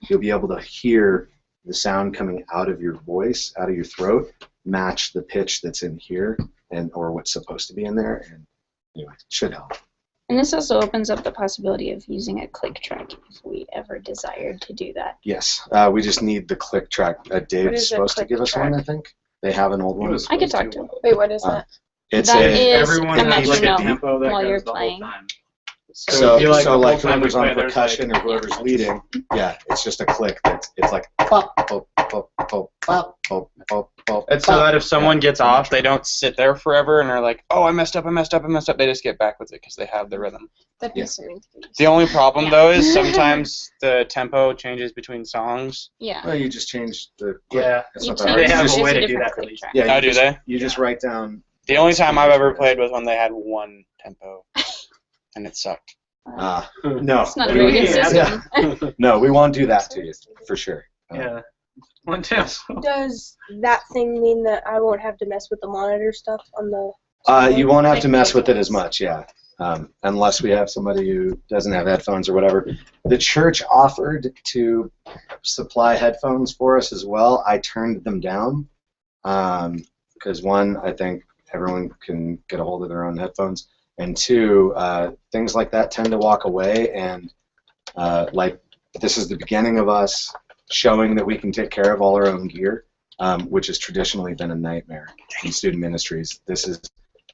You'll be able to hear the sound coming out of your voice, out of your throat, match the pitch that's in here or what's supposed to be in there, and anyway, it should help. And this also opens up the possibility of using a click track if we ever desired to do that. Yes, we just need the click track. What Dave's is a supposed to click give us one, track? I think. They have an old one. I could talk to him. Wait, what is Uh, that? It's That a is Everyone a has like a metronome tempo that while goes you're the whole playing. time. So, it'd be like so the like whole time we whoever's on play, there's percussion or whoever's leading, yeah, it's just a click. It's like pop, pop, pop, pop, pop, pop, pop, pop. And so that if someone Yeah. gets off, they don't sit there forever and are like, oh, I messed up. They just get back with it because they have the rhythm. That'd be Yeah. swimming to get used The to. only problem, though, is sometimes the tempo changes between songs. Yeah. Well, you just change the. Yeah. It's You not that change hard. They have just a way a to do different that click really track. Yeah, Oh, you do just, they? You just write down. The only time I've ever played was when they had one tempo, and it sucked. No. It's not a very good system. No, we won't do that to you for sure. Yeah. One tempo. Does that thing mean that I won't have to mess with the monitor stuff on the? You won't have to mess with it as much, yeah. Unless we have somebody who doesn't have headphones or whatever. The church offered to supply headphones for us as well. I turned them down because one, I think everyone can get a hold of their own headphones, and two, things like that tend to walk away, and like this is the beginning of us showing that we can take care of all our own gear, which has traditionally been a nightmare in student ministries. This is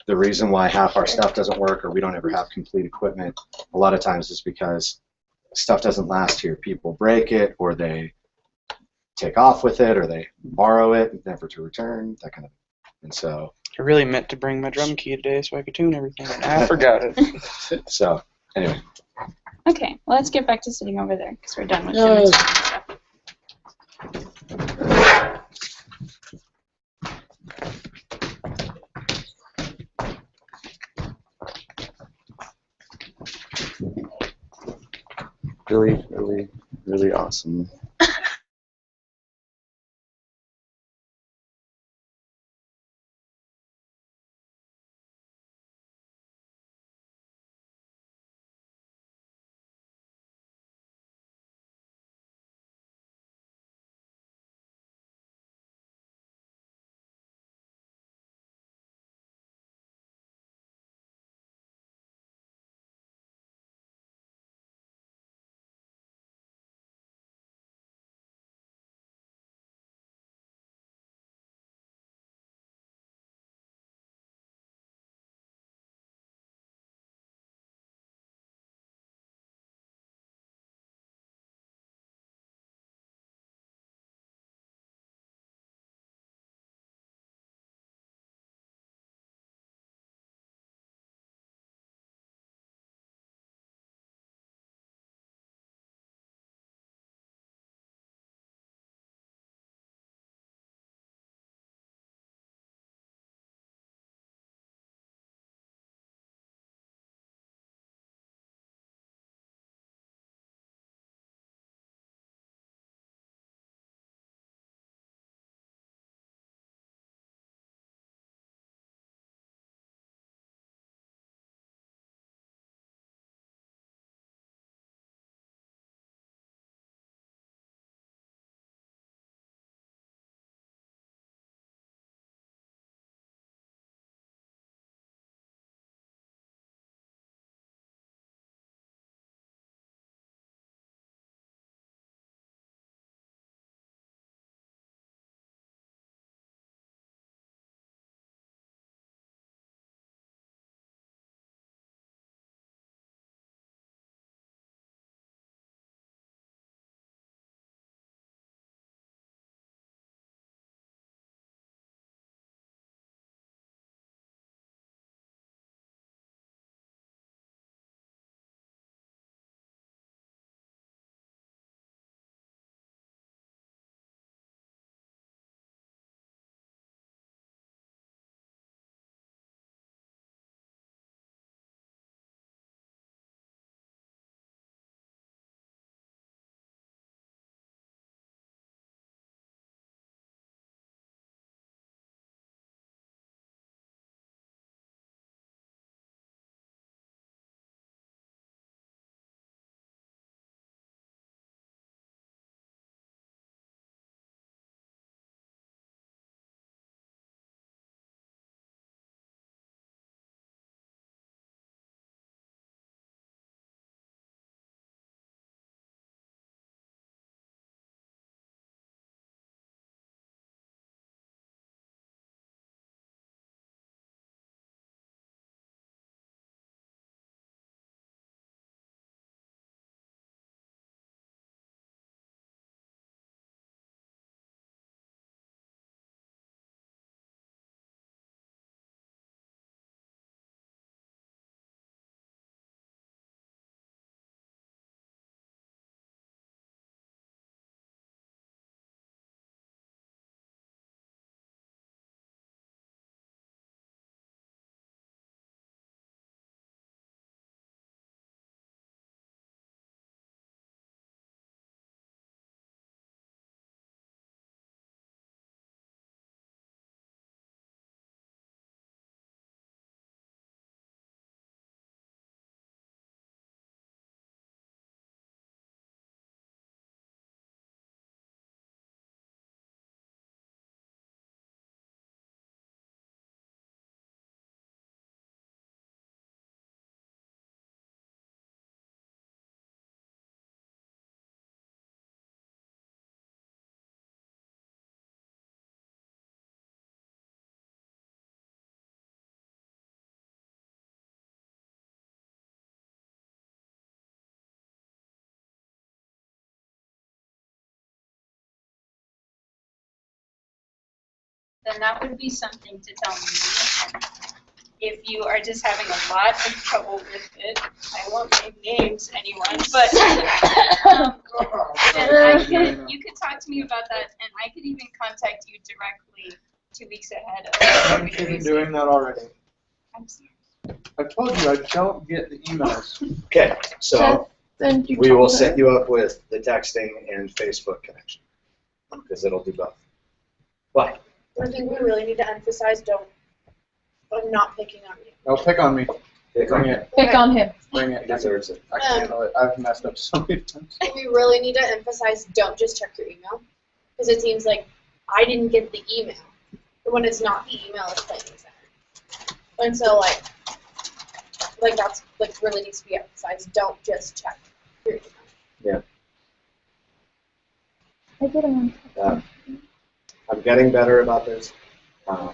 the reason why half our stuff doesn't work or we don't ever have complete equipment. A lot of times it's because stuff doesn't last here. People break it, or they take off with it, or they borrow it, never to return, that kind of thing. And so, I really meant to bring my drum key today so I could tune everything, and I forgot it. so anyway. Okay, well, let's get back to sitting over there because we're done with demonstration stuff. Really, really, really awesome. then that would be something to tell me. If you are just having a lot of trouble with it, I won't name names, anyone, but then you could talk to me about that, and I could even contact you directly 2 weeks ahead of Haven't you been doing that already? I'm sorry. I told you I don't get the emails. Okay, so Then you we will told set her. you up with the texting and Facebook connection because it'll do both. Why? I think we really need to emphasize I'm not picking on you. No, pick on me. Bring it. Pick on him. Bring He it. deserves it. I can handle it. I've messed up so many times. We really need to emphasize don't just check your email because it seems like I didn't get the email. But when it's not the email, it's planning center. And so like that's like really needs to be emphasized. Don't just check your email. I get him on. I'm getting better about this. I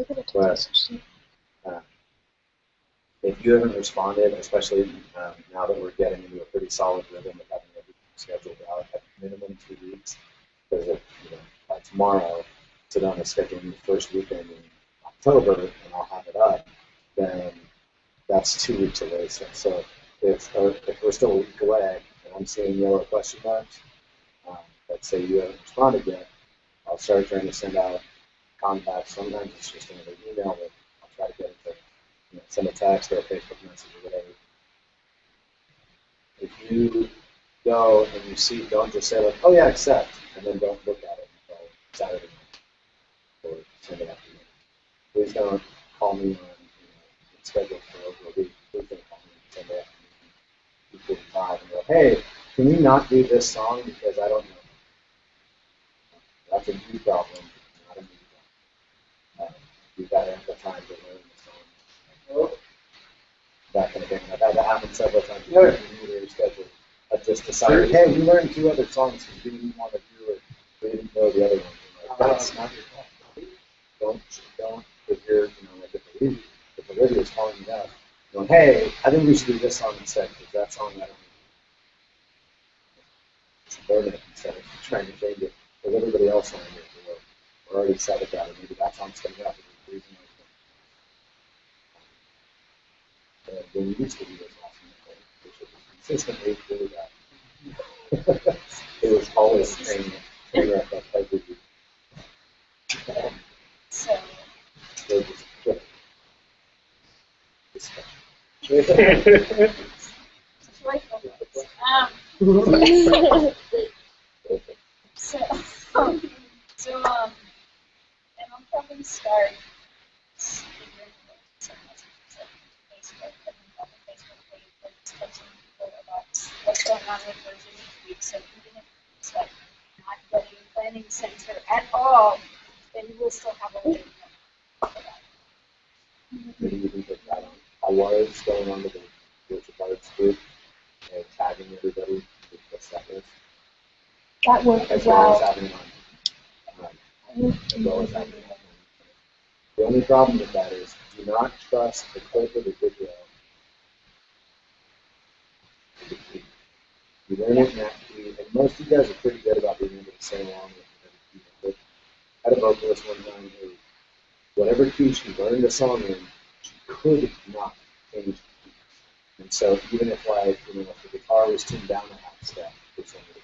get a But if you haven't responded, especially now that we're getting into a pretty solid rhythm of having everything scheduled out at minimum 2 weeks, because by tomorrow, sit down and schedule the first weekend in October, and I'll have it up, then that's 2 weeks away. So if we're still a week away and I'm seeing yellow question marks, let's say you haven't responded yet, I'll start trying to send out contacts. Sometimes it's just another email, but I'll try to get it to send a text or a Facebook message or whatever. If you go and you see, don't just say like, oh yeah, accept, and then don't look at it until Saturday night or Sunday afternoon. Please don't call me on it's scheduled for over a week. Please don't call me on Sunday afternoon, 2:45, and go, hey, can you not do this song because I don't know. That's a you problem, not a me problem. You've got ample time to learn the song. That kind of thing. I've had that happen several times. You need to reschedule. I've just decided, hey, we learned 2 other songs because we didn't want to do it. We didn't know the other one. Like, that's not your fault. Don't. If you're, like if Olivia's calling you up, going, hey, I think we should do this song instead because that song I don't know. Just learn it instead of trying to change it. With everybody else on it, we're already set with that, or maybe that song's coming up. And when you used to do this last night, which was consistently really bad. It was always train wreck up every week. So, It was quick. Discussion. and I'll probably start figuring out some messages like Facebook and on the Facebook page, like discussing people about what's going on with version each week. So even if it's like not getting planning center at all, then we'll still have a way to talk about it. Maybe you can put that on. I was going on to the virtual cards group and tagging everybody with what that is. That worked As as well as well. having on. As well as having on. The only problem with that is do not trust the clip of the video. You learn it naturally, and most of you guys are pretty good about being able to sing along with other people. But I had a vocalist one time who, whatever key she learned the song in, she could not change the key. And so even if if the guitar was tuned down a half step for some reason,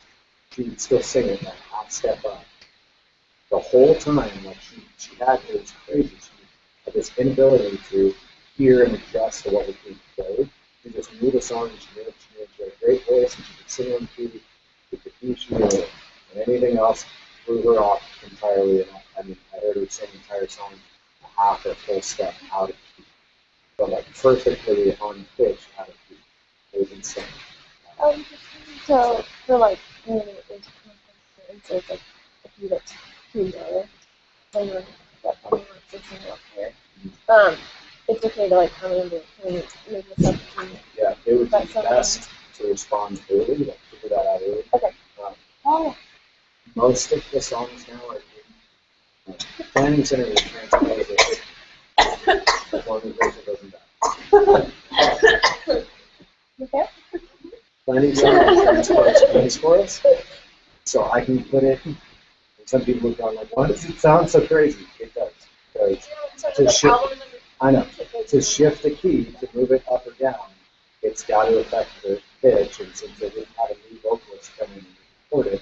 she would still sing it that half step up. The whole time, like she had, it was crazy. She had this inability to hear and adjust to what was being played. She just knew the song and she knew it. She had a great voice and she could sing on key with the key she knew it. And anything else threw her off entirely. And I heard her sing the entire song a half or full step out of key. But like perfectly on pitch out of key. It was insane. So for like instances, like if you look too low, then you're singing up here. It's okay to like come in and make a substitute. Yeah, it would be best to respond early, like figure that out early. Okay. Most of the songs now are in planning center will transpose it as long as Rachel doesn't die. Okay. Planning center will transpose keys for us, so I can put it. And some people have gone like, "Why does it sound so crazy?" It does. to shift, I know, to shift the key, to move it up or down, it's got to affect the pitch, and since they didn't have a new vocalist come in and record it,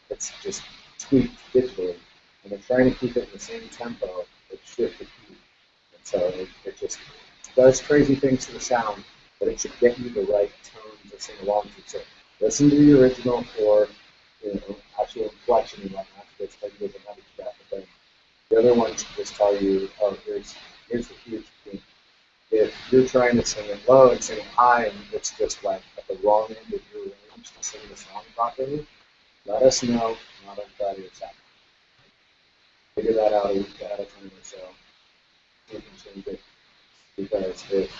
it's just tweaked digitally, and they're trying to keep it in the same tempo, but shift the key, and so it just does crazy things to the sound, but it should get you the right tone to sing along to. So listen to the original for, actual inflection and whatnot, because maybe there's another step, but then the other one should just tell you, oh, here's the huge thing. If you're trying to sing it low and sing it high, and it's just like at the wrong end of your range to sing the song properly, let us know, not on Friday or Saturday. Figure that out a week ahead of time or so. We can change it, because if,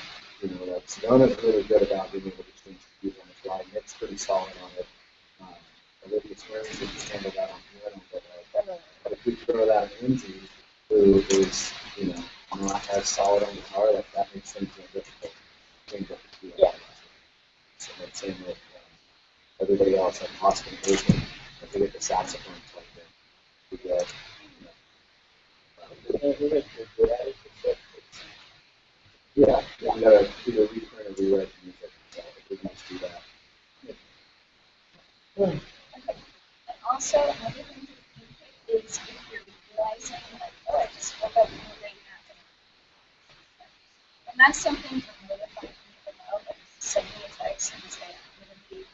like Sedona's really good about being able to change the keys on the fly. Nick's pretty solid on it. Olivia Swearing can just handle that on piano, but if we throw that in Lindsay, who is, not as solid on guitar, like that makes things more difficult to change up the key. Yeah. So that's same with everybody else, like Austin Bateman, if they get the saxophone plugged in, we get, yeah, you gotta either reprint or rewrite the music. So we must do that. Okay. And also, another thing to think is if you're realizing, like, oh, I just woke up in the late night. And that's something to notify people about. Like, send me a text and say, I'm going to be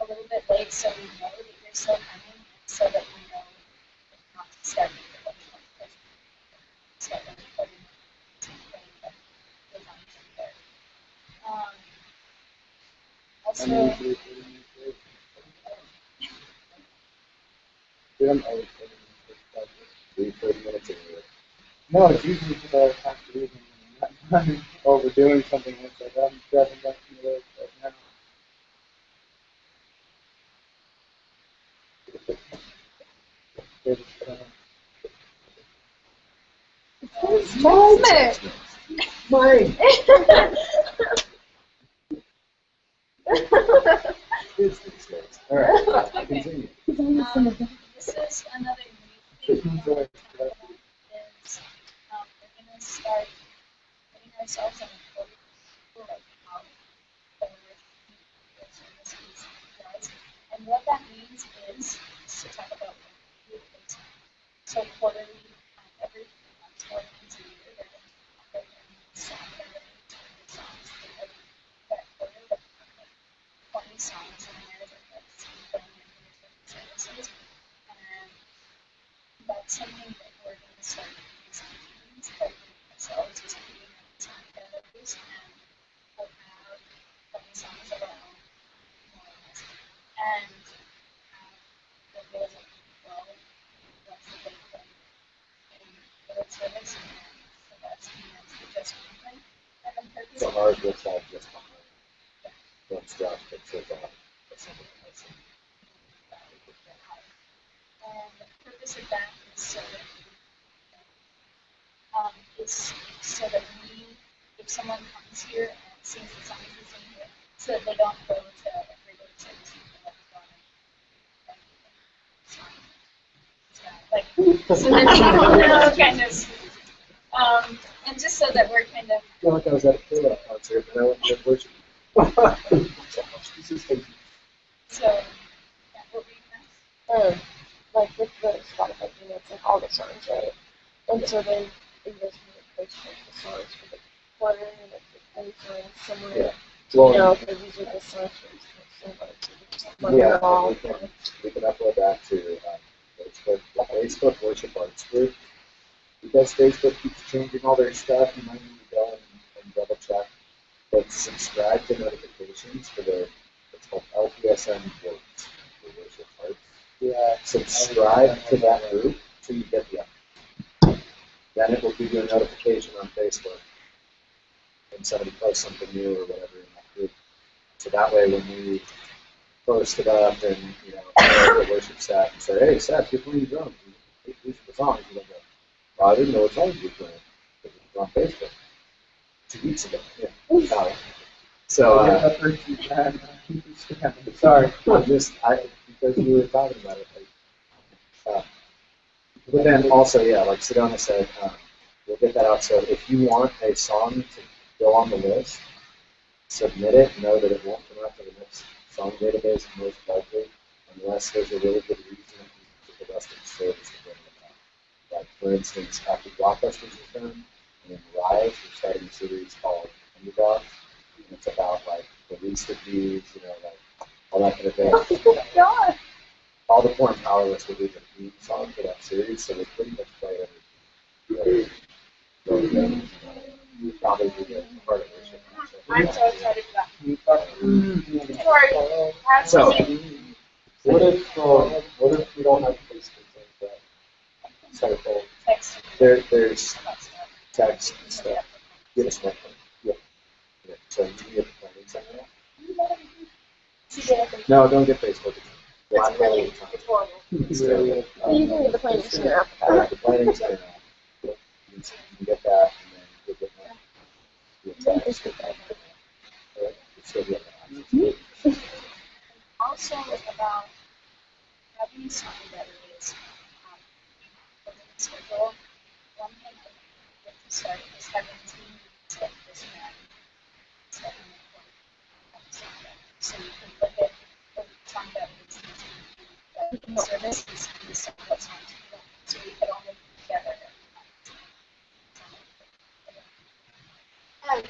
a little bit late, so we know that you're still coming, so that we know not to start the production. So that also, No, it's usually because I have to leave and I'm overdoing something. It's like I'm driving back from the road right now. Mine. It's these days. All right, continue. this is another new thing that we're talking about is we're going to start putting ourselves on a recording for like how and what that means is to talk about so quarterly, every month or once a year, they're going to talk about songs that quarter, that 20 songs in there that's playing in services. And that's something that we're going to start doing sometimes, but ourselves is creating song categories, and we'll have 20 songs of our own, more or less, and the goals of, well, what's the big thing in the service, and the best thing that's the just one thing, and the purpose So of ours looks like just behind. Don't stop, but take off. and the purpose of that is so that we, if someone comes here and sings the songs we sing here, so that they don't go to every service like so that people know kind of and just so that we're kind of I feel like I was at a Kayla concert, and I went to worship. so yeah, what were you Like with the Spotify thing, it's like all the songs, right? And so then you guys can replace like the songs for the quarter, and if any songs somewhere, Yeah. Well, because these are the songs for somebody. yeah, we can upload that to Facebook, the Facebook Worship Arts group. Because Facebook keeps changing all their stuff, you might need to go and double check. But subscribe to notifications for it's called LPSM Works, for Worship Arts. Yeah. Subscribe to that group so you get the update. Then it will give you a notification on Facebook when somebody posts something new or whatever in that group. So that way when we post it up and, the worship set and say, hey, Seth, you're playing drums. These are the songs. You're like, well, I didn't know what songs you were playing. It was on Facebook 2 weeks ago. Yeah. So, Sorry. Because you were talking about it. But then also, yeah, like Sedona said, we'll get that out. So if you want a song to go on the list, submit it. Know that it won't come out to the next song database most likely, unless there's a really good reason for the rest of the service to bring it up. Like for instance, after Blockbusters is done, and then Rise, we're starting a series called Underdogs, and it's about like the least of these, like all that kind of thing. Oh my god. All the Poor and Powerless will be the theme song for that series, so we pretty much play every probably be the part of worship. I'm so excited for that. Sorry. So, what if we don't have Facebook like that? So Text. there's text and stuff. Get us one. Yeah. So you can get the planning center. No, don't get Facebook. It's really, it's horrible. It's You can get the planning center up. the planning center. You can get that, and then you'll get that. It's still good. Also about having song that is within the schedule. One thing I would like to start is having team like this man. So you can look at the song that is the service is the song that's on TV. So we could all make it together. Okay.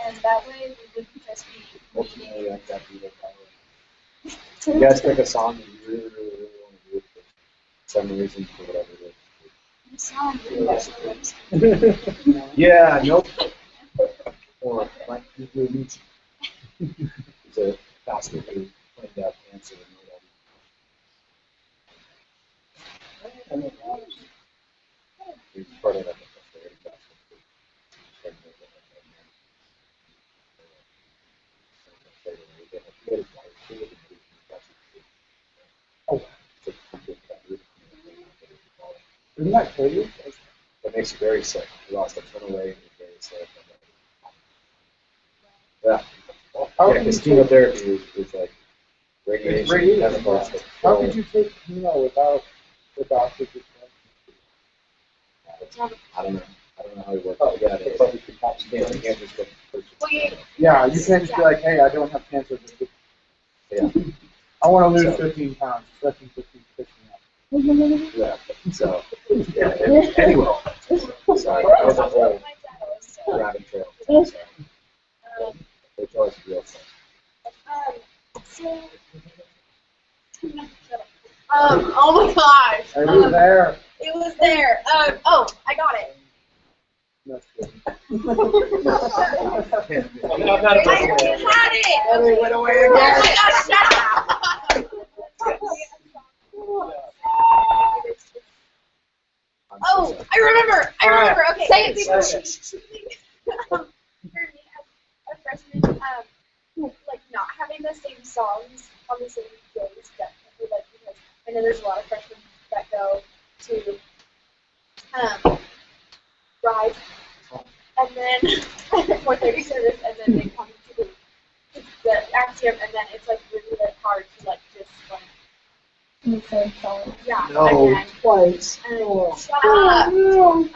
And that way we wouldn't just be Ultimately, like that be the power. You guys pick a song that you really want to do for some reason, for whatever it you sound really is. Yeah, nope. Or like you do. It's a faster to find out answer. It's part of that. Isn't that crazy? That makes you very sick. You lost a ton of weight. You're very sick. Yeah. Yeah, because chemotherapy is like radiation chemicals. How could you take chemo without the doctor prescribing? I don't know. I don't know how it works. Oh, yeah, it probably could pop some cancer. You can't just go purchase. Yeah, you can't just be like, hey, I don't have cancer. Yeah. I want to lose 15 pounds. Stretching 15 me up. Yeah. So, yeah. Anyway. Sorry. That was a whole rabbit trail. It's always real fun. Oh my gosh. It was there. It was there. Oh, I got it. That's good. I'm I had it. And it went away Oh again. my gosh, shut up. Oh, I remember. Okay. Say it before. For me, as a freshman, like not having the same songs on the same days definitely, like, because I know there's a lot of freshmen that go to Rise, and then 4:30 service, and then they come to the Axiom, and then it's like really like hard to like just like yeah. No, and then, twice. shut up. Oh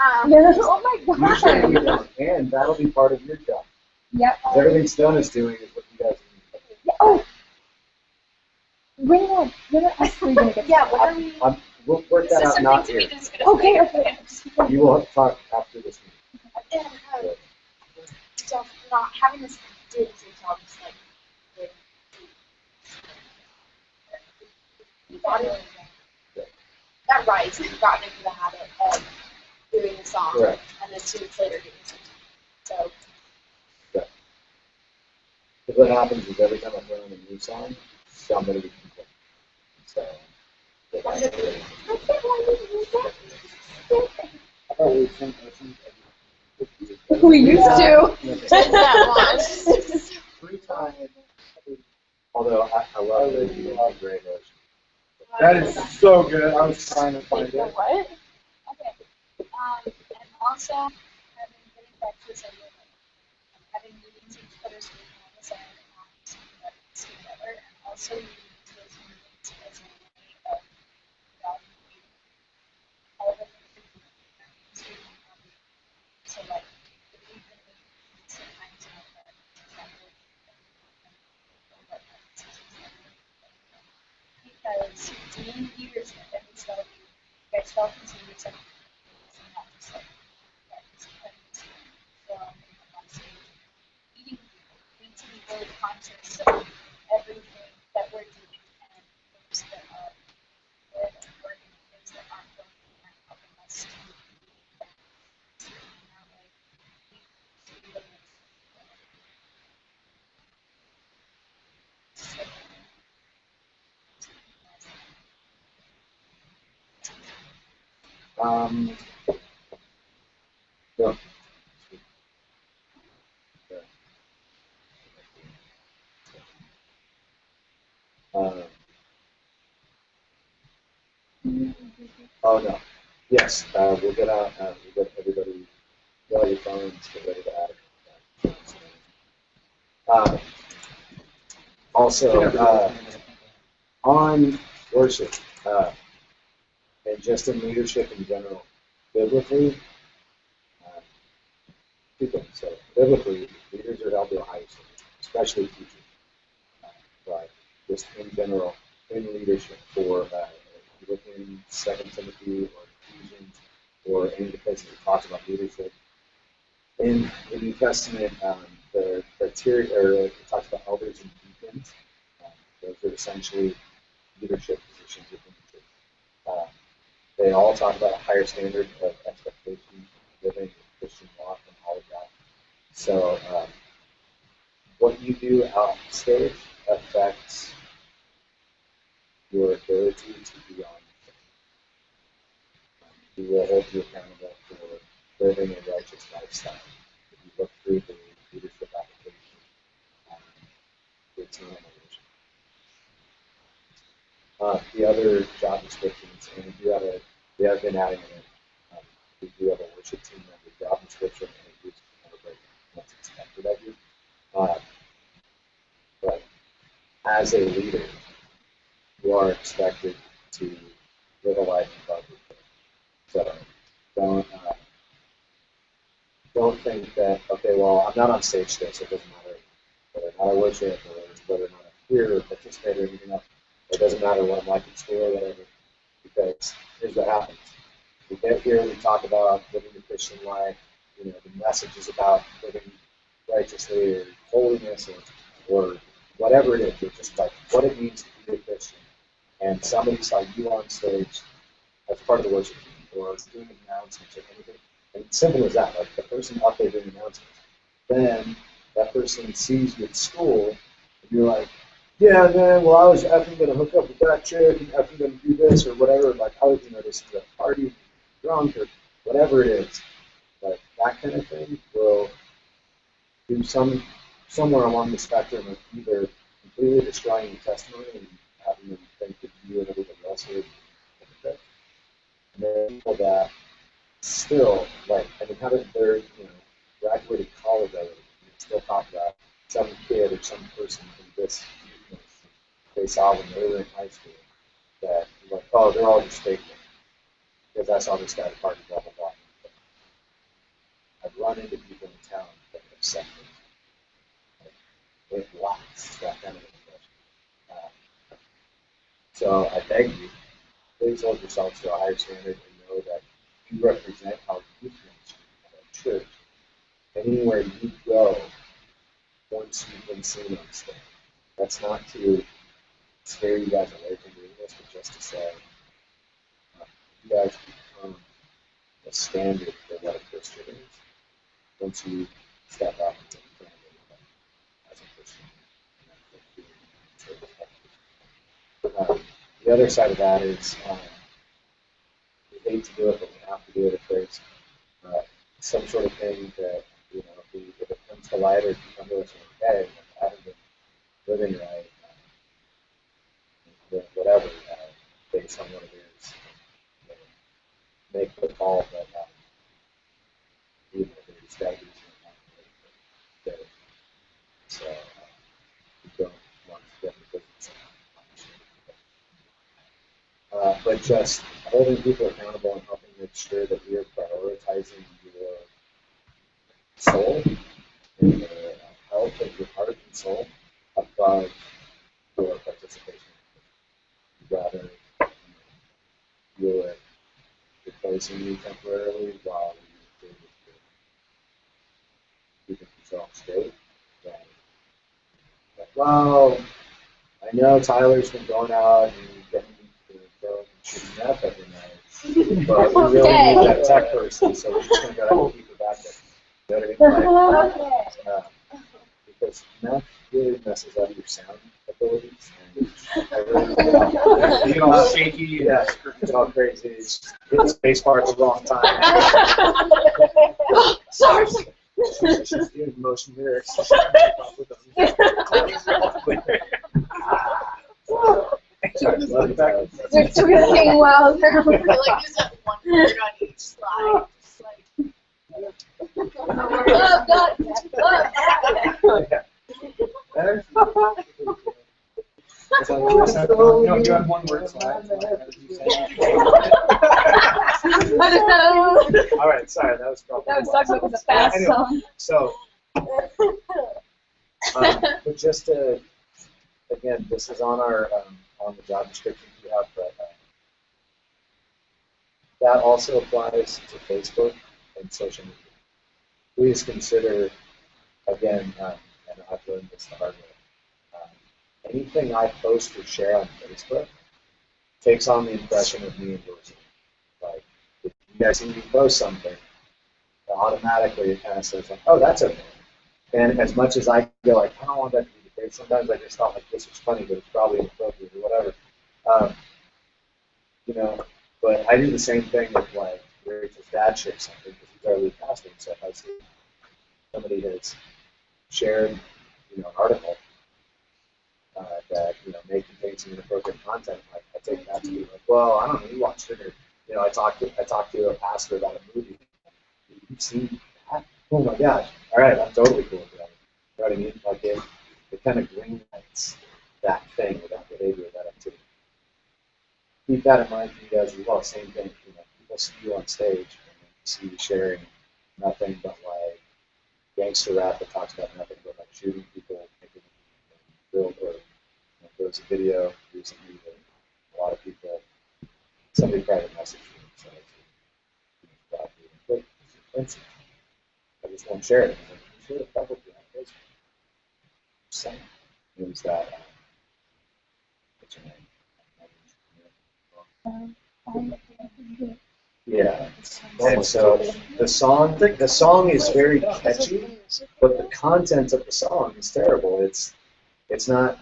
my You should be god. done, and that'll be part of your job. Yep. Everything Stone is doing is what you guys need. Oh. When are us three gonna get Yeah, what are we? We'll work that out not here. Okay, okay. You will talk after this meeting. And so not having this do the same songs like that Rise, we've gotten into the habit of doing the song, Correct. and then 2 weeks later doing something. So Because what happens is every time I put on a new song, somebody can play. So, We used to. Free time. Although I love it, you know, great version. That is so good. I was trying to find it. What? Okay. And also, getting back to this idea of having meetings each other's also use those movements as a way of valuing all the things that you do. So like if we've been with sometimes in our example because being leaders and stuff, you guys all consider yourself not just like from on stage meeting people. We need to be really conscious of everything that we're doing and things that are good and working and things that aren't working and helping us to be that way. We the most. No. Oh no. Yes, we'll get out. We'll get everybody. Get all your phones. Get ready to add. Also, on worship and just in leadership in general, biblically, two things. So biblically, leaders are held to a higher standard, especially teachers. But just in general, in leadership, for if you look in 2 Timothy or Ephesians or any of the places that talks about leadership, in the New Testament, the criteria, or it talks about elders and deacons. Those are essentially leadership positions within the church. They all talk about a higher standard of expectation, living, Christian walk, and all of that. So, what you do out stage affects your ability to be on stage. We will hold you accountable for living a righteous lifestyle. If you look through the leadership application, it's not the other job descriptions, and we have been adding in. We do have a worship team member job description, and it gives kind of what's expected of you. But as a leader, you are expected to live a life above your faith. So don't think that, okay, well, I'm not on stage today, so it doesn't matter whether or not I worship or whether or not I'm here or participate or anything else. It doesn't matter what I'm like in school or whatever, because here's what happens. We get here, we talk about living the Christian life, the message is about living righteously or holiness or whatever it is, or just like what it means to be a Christian. And somebody saw you on stage as part of the worship team or doing announcements or anything. And simple as that, like the person up there doing announcements. Then that person sees you at school, and you're like, yeah, man, well, I was effing going to hook up with that chick and effing going to do this or whatever. Like, I was, this is a party, drunk or whatever it is. Like, that kind of thing will do somewhere along the spectrum of either completely destroying your testimony and having them think that you and everybody else are hypocrites. And then people that still, having their, graduated college already, and still talk about some kid or some person in this, they saw when they were in high school that, like, oh, they're all just fake, because I saw this guy at a party, blah, blah, blah. I've run into people in town that have said it lacks that kind of information. So I beg you, please hold yourselves to a higher standard and know that you represent our youth ministry at our church. Anywhere you go, once you've been seen on stage. That's not to scare you guys away from doing this, but just to say, you guys become the standard for what a Christian is once you step up and front of everybody as a Christian. The other side of that is, we hate to do it, but we have to do it if there's some sort of thing that, if it comes to light or if you come to us and hey, I haven't been living right, whatever, based on what it is, make the call, but there's got to be something. So we don't want to get into business. but just holding people accountable and helping make sure that we are prioritizing your soul and the health of your heart and soul above your participation. Rather, you're replacing you temporarily while you're keeping yourself straight. Well, I know Tyler's been going out and getting throwing shooting meth every night, but we really need that tech person, so we're just going to go ahead and keep it back there. You know what I mean? Like, because meth really messes up your sound abilities. And I really You get all shaky. yeah, it's all crazy. It's hit the space bar at the wrong time. Sorry. She's doing motion lyrics. They're twisting while they're Like use that one word on each slide. Just like, oh, God. No, you had one word slide. All right, sorry, that was probably. That was talking about the fast Anyway, song. So, but just to, again, this is on our on the job description we have, but that also applies to Facebook and social media. Please consider, again, and I've learned this the hard way. Anything I post or share on Facebook takes on the impression of me endorsing. Like, if you guys see me post something, automatically it kind of says, like, oh, that's okay. And as much as I go, like, I don't want that to be the case, sometimes I just thought, like, this was funny, but it's probably inappropriate or whatever. You know, but I do the same thing with, like, Rachel's dad shares something, because he's our lead pastor. So if I see somebody has shared, you know, an article that, you know, may contain some inappropriate content, like, I take that to be like, well, I don't know, you watched it, or, you know, I talked to a pastor about a movie. You've seen that? Oh my gosh! All right, I'm totally cool with that. You know what I mean? Like it kind of green lights that thing, or that behavior, that activity. Keep that in mind for you guys as well. Same thing. You know, people see you on stage and they see you sharing nothing but like gangster rap that talks about nothing but like shooting people, making build, or there was a video recently that a lot of people, somebody private message me, so it's I just won't share it. I'm like, you should have publicly on Facebook. Just saying. Means that, what's your name? Yeah. And so the song is very catchy, but the content of the song is terrible. It's not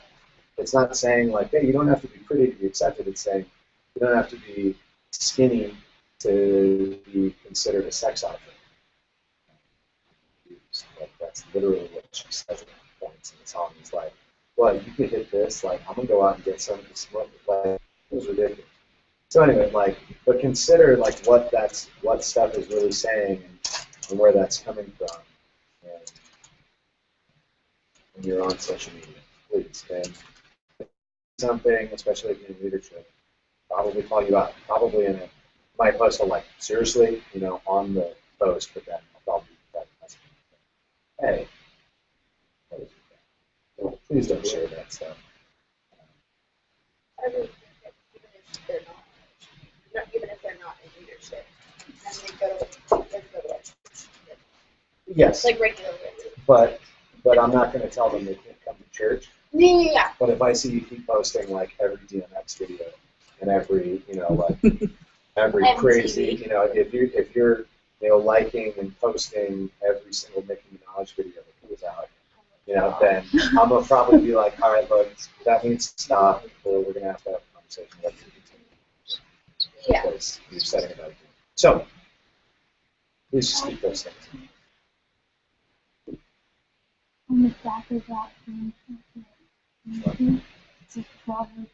saying like, hey, you don't have to be pretty to be accepted. It's saying you don't have to be skinny to be considered a sex object. Like, that's literally what she says at points in the song. It's like, well, you could hit this, like, I'm gonna go out and get some of this smoke. Like, it was ridiculous. So anyway, like, but consider like what stuff is really saying and where that's coming from. And when you're on social media, please. And something, especially if you're in leadership, probably call you out. Probably in a, my post will like, seriously, you know, on the post, but then I'll probably hey, please don't share that stuff. I really think that even if they're not in leadership, and they go to like, Yes. like regular But I'm not going to tell them they can't come to church. Yeah. But if I see you keep posting like every DMX video and every, you know, like every crazy, you know, if you're you know, liking and posting every single Nicki Minaj video that goes out, you know, then I'm gonna probably be like, all right, look, that needs to stop, or we're gonna have to have a conversation about it. Yeah. Because you're setting it up. So, please just keep those things. On the back of that, it's a proverb.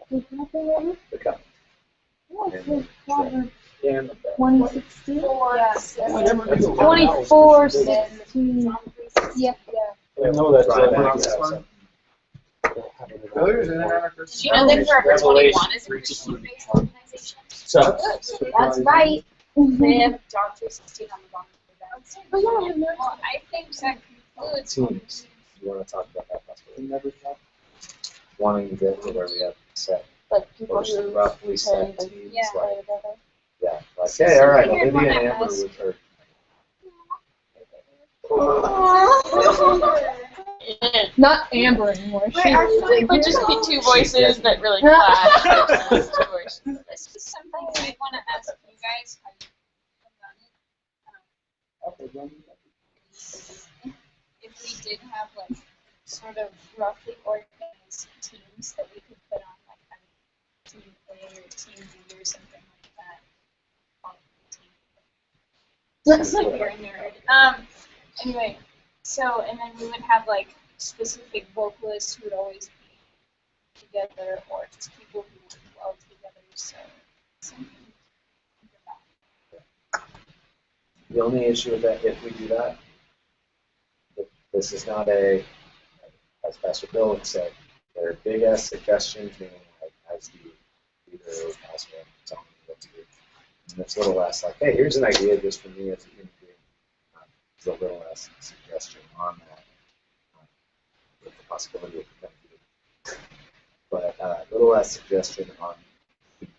There's nothing in it? The cup. Yeah, it says Proverbs And 2016. Yes. 24:16. Yep. Yeah. I know that's Right. right. Failures and anarchists. Did you know that Forever 21 is a Christian-based organization? So, That's right. They have John 3:16 on the bottom of their bags. Oh, yeah, well, I think that concludes. teams. You want to talk about that possibility? Wanting to get to where we have set. Like people Or who roughly set can teams. Yeah. Like, play together. yeah. Like, hey, all right, I heard Olivia one and that Amber has- with her. Not Amber anymore. Wait, are you doing Would just be two voices that really clash. This is something we want to ask you guys. Have you done it? If we did have like sort of roughly organized teams that we could put on like a team A or team B or something like that. That's like you're a nerd. Anyway, so and then we would have like specific vocalists who would always be together, or just people who work well together. So something to think about. The only issue with that, if we do that, this is not a, as Pastor Bill would say, they're big ass suggestions, meaning like as the leader or pastor telling me what to do. And it's a little less like, hey, here's an idea just for me as a human being. It's a little less suggestion on that, with the possibility of becoming but a little less suggestion on feet.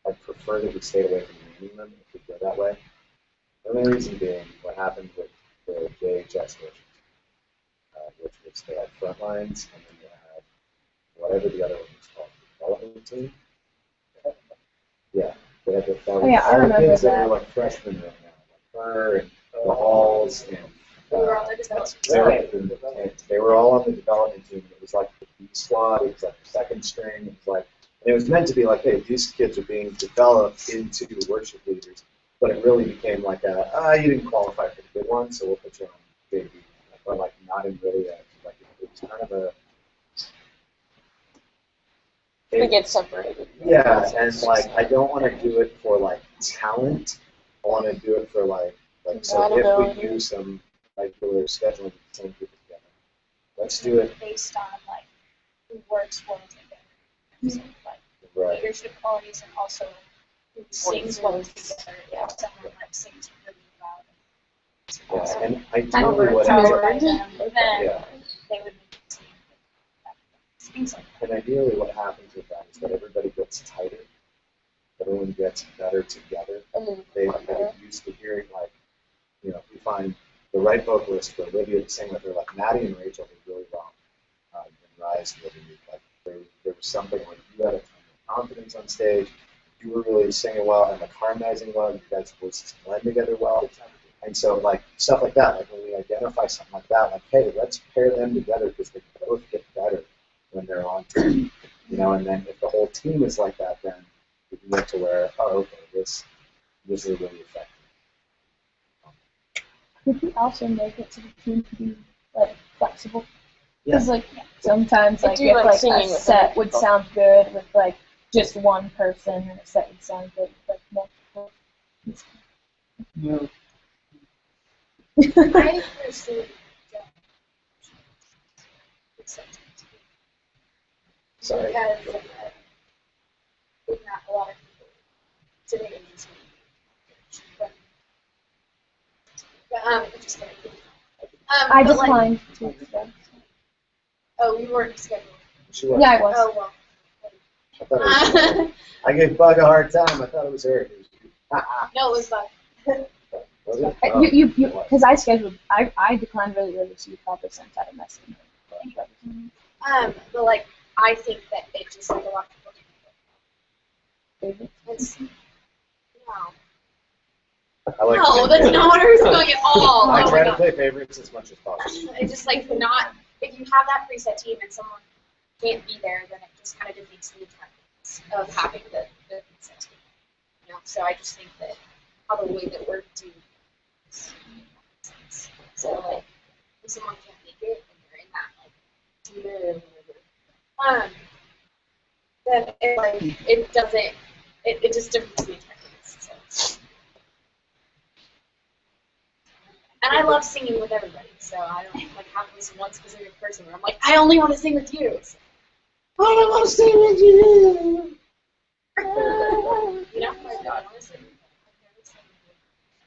I'd prefer that we stayed away from naming them if we go that way. The only reason being what happened with the JHS version, which was they had front lines and then they had whatever the other one was called, the development team. Yeah, they had the yeah, I all the remember kids that that. were like freshmen right now, like her and the Halls and We were on the development. they were all on the development team. It was like the B squad. It was like the second string. It was like, and it was meant to be like, hey, these kids are being developed into worship leaders. But it really became like you didn't qualify for the good one, so we'll put you on big B. But like not in really like it was kind of a. We get separated. Yeah, and like I don't want to do it for like talent. I want to do it for like so if we Compatibility. do some regular scheduling, same people together. Let's do it. Based on like who works well together, so, like Right. leadership qualities, and also who sings well together. Yeah, someone like sings really loud. Yeah, and ideally what Powered ends by up, them, then yeah, they would make a team that sings like and ideally what happens with that is that everybody gets tighter, everyone gets better together. And then They get used to hearing like, if we find the right vocalist for Olivia to sing with her, like Maddie and Rachel did really well in Rise the other week. Like there was something where you had a ton of confidence on stage, you were really singing well and like harmonizing well, you guys' voices blend together well. And so like stuff like that, like when we identify something like that, like hey, let's pair them together because they both get better when they're on team. And then if the whole team is like that, then we can get to where, oh, okay, this is really effective. Could we also make it so the team can be like flexible? Because like sometimes I like do if like like singing a with set other would people. sound good with like just one person, and a set would sound good with like multiple. No. I personally don't. Sorry. Because not a lot of people today in this meeting. But just kidding. I but, like, declined to accept. oh, you weren't scheduled. She was. Yeah, I was. Oh well. I thought it was I gave Bug a hard time. I thought it was her. It was No, it was fun. Was it? You it was. because I scheduled. I declined really early, so you probably sent out a message. But like, I think that it just like a lot of people. It's, no. I like No, that's not what I was going at all. I Oh try my to god. play favorites as much as possible. It's just like not, if you have that preset team and someone can't be there, then it just kind of defeats the intent of having the preset team. So I just think that how the way that we're doing this makes sense. So like, if someone can't make it and they're in that like team or whatever, then it like it doesn't, it just defeats the intent of this. So. And I love singing with everybody, so I don't like have this one specific person where I'm like, I only want to sing with you. So, I don't want to sing with you. You know, like, I want to sing.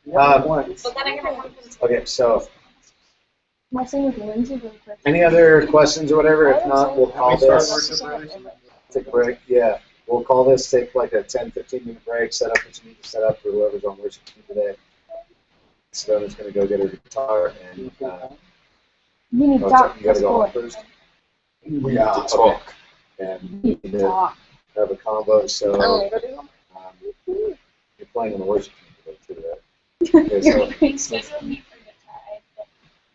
But then I gotta have them. Okay, so Am I singing with Lindsay really quick? any other questions or whatever? If not, we'll call this. Take a break. Yeah, we'll call this. Take like a 10, 15-minute break. Set up what you need to set up for whoever's on worship team today. Sedona's gonna go get her guitar and. You need to Oh, talk. you gotta go Let's on first. We have to talk. And we need to have a combo. So you're playing on the worship team today too, right? Okay, so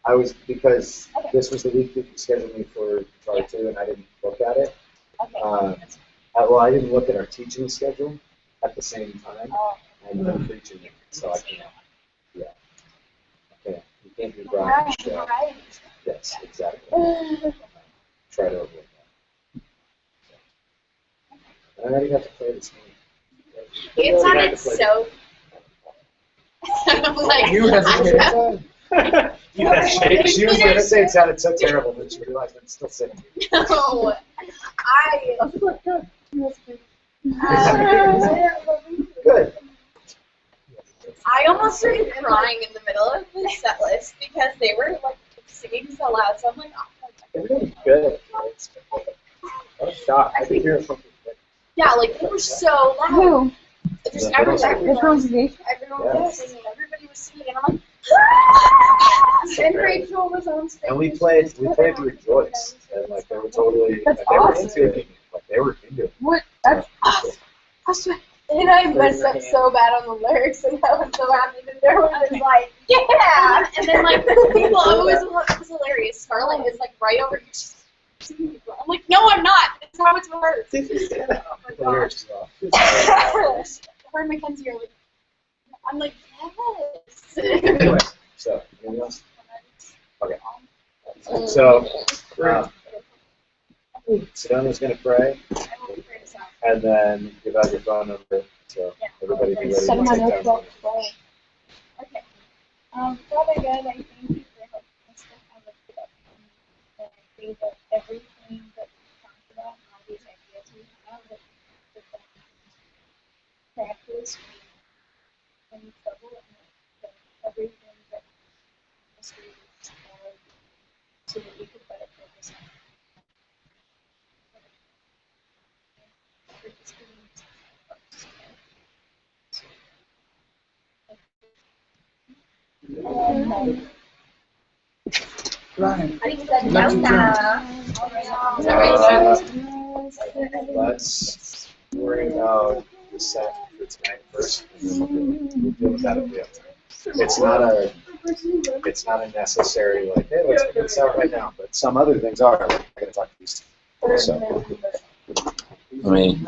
I was because this was the week that you scheduled me for guitar too, and I didn't look at it. Well, I didn't look at our teaching schedule at the same time, and then preaching it, so I can't. Yeah. Okay. You can't do Brian. Yes, exactly. Try to avoid that. I already got to play this game. It sounded so. Like, You hesitated. She was going to say it sounded so terrible, but she realized I'm still sitting. No, Good. I almost started crying in the middle of the set list because they were like singing so loud. So I'm like, oh, Everything's good. I was shocked. I could hear something. yeah, like they were so loud. Who? Just Yeah, everyone Which one's the everyone was singing. Everybody was singing, and I'm like, ah! And Rachel was on stage. And we played Rejoice, and like they were totally, That's like, they were awesome. into it. Like they were into it. What? That's And I messed up so bad on the lyrics, and I was so happy that everyone was like, yeah! And then like people, it was hilarious. Scarlett is like right over here. I'm like, no, I'm not. It's how it's worked. The lyrics is off. Her and Mackenzie are like, I'm like, yes. Anyway, so anything else? Okay. So Sedona's gonna pray, and then give out your phone number. So everybody be ready to Send my take down. notebook. Okay. Father God, I thank you for helping us to have a production. And I pray that everything that we talked about and all these ideas we have, that we put them into practice, we any trouble, and that everything that us to is so that we could better focus on. Ryan. Let's worry about the set for tonight first, and then we'll deal with that if we have time. It's not a necessary like, hey, let's figure this out right now. But some other things are. Like, I got to talk to these two. So, let me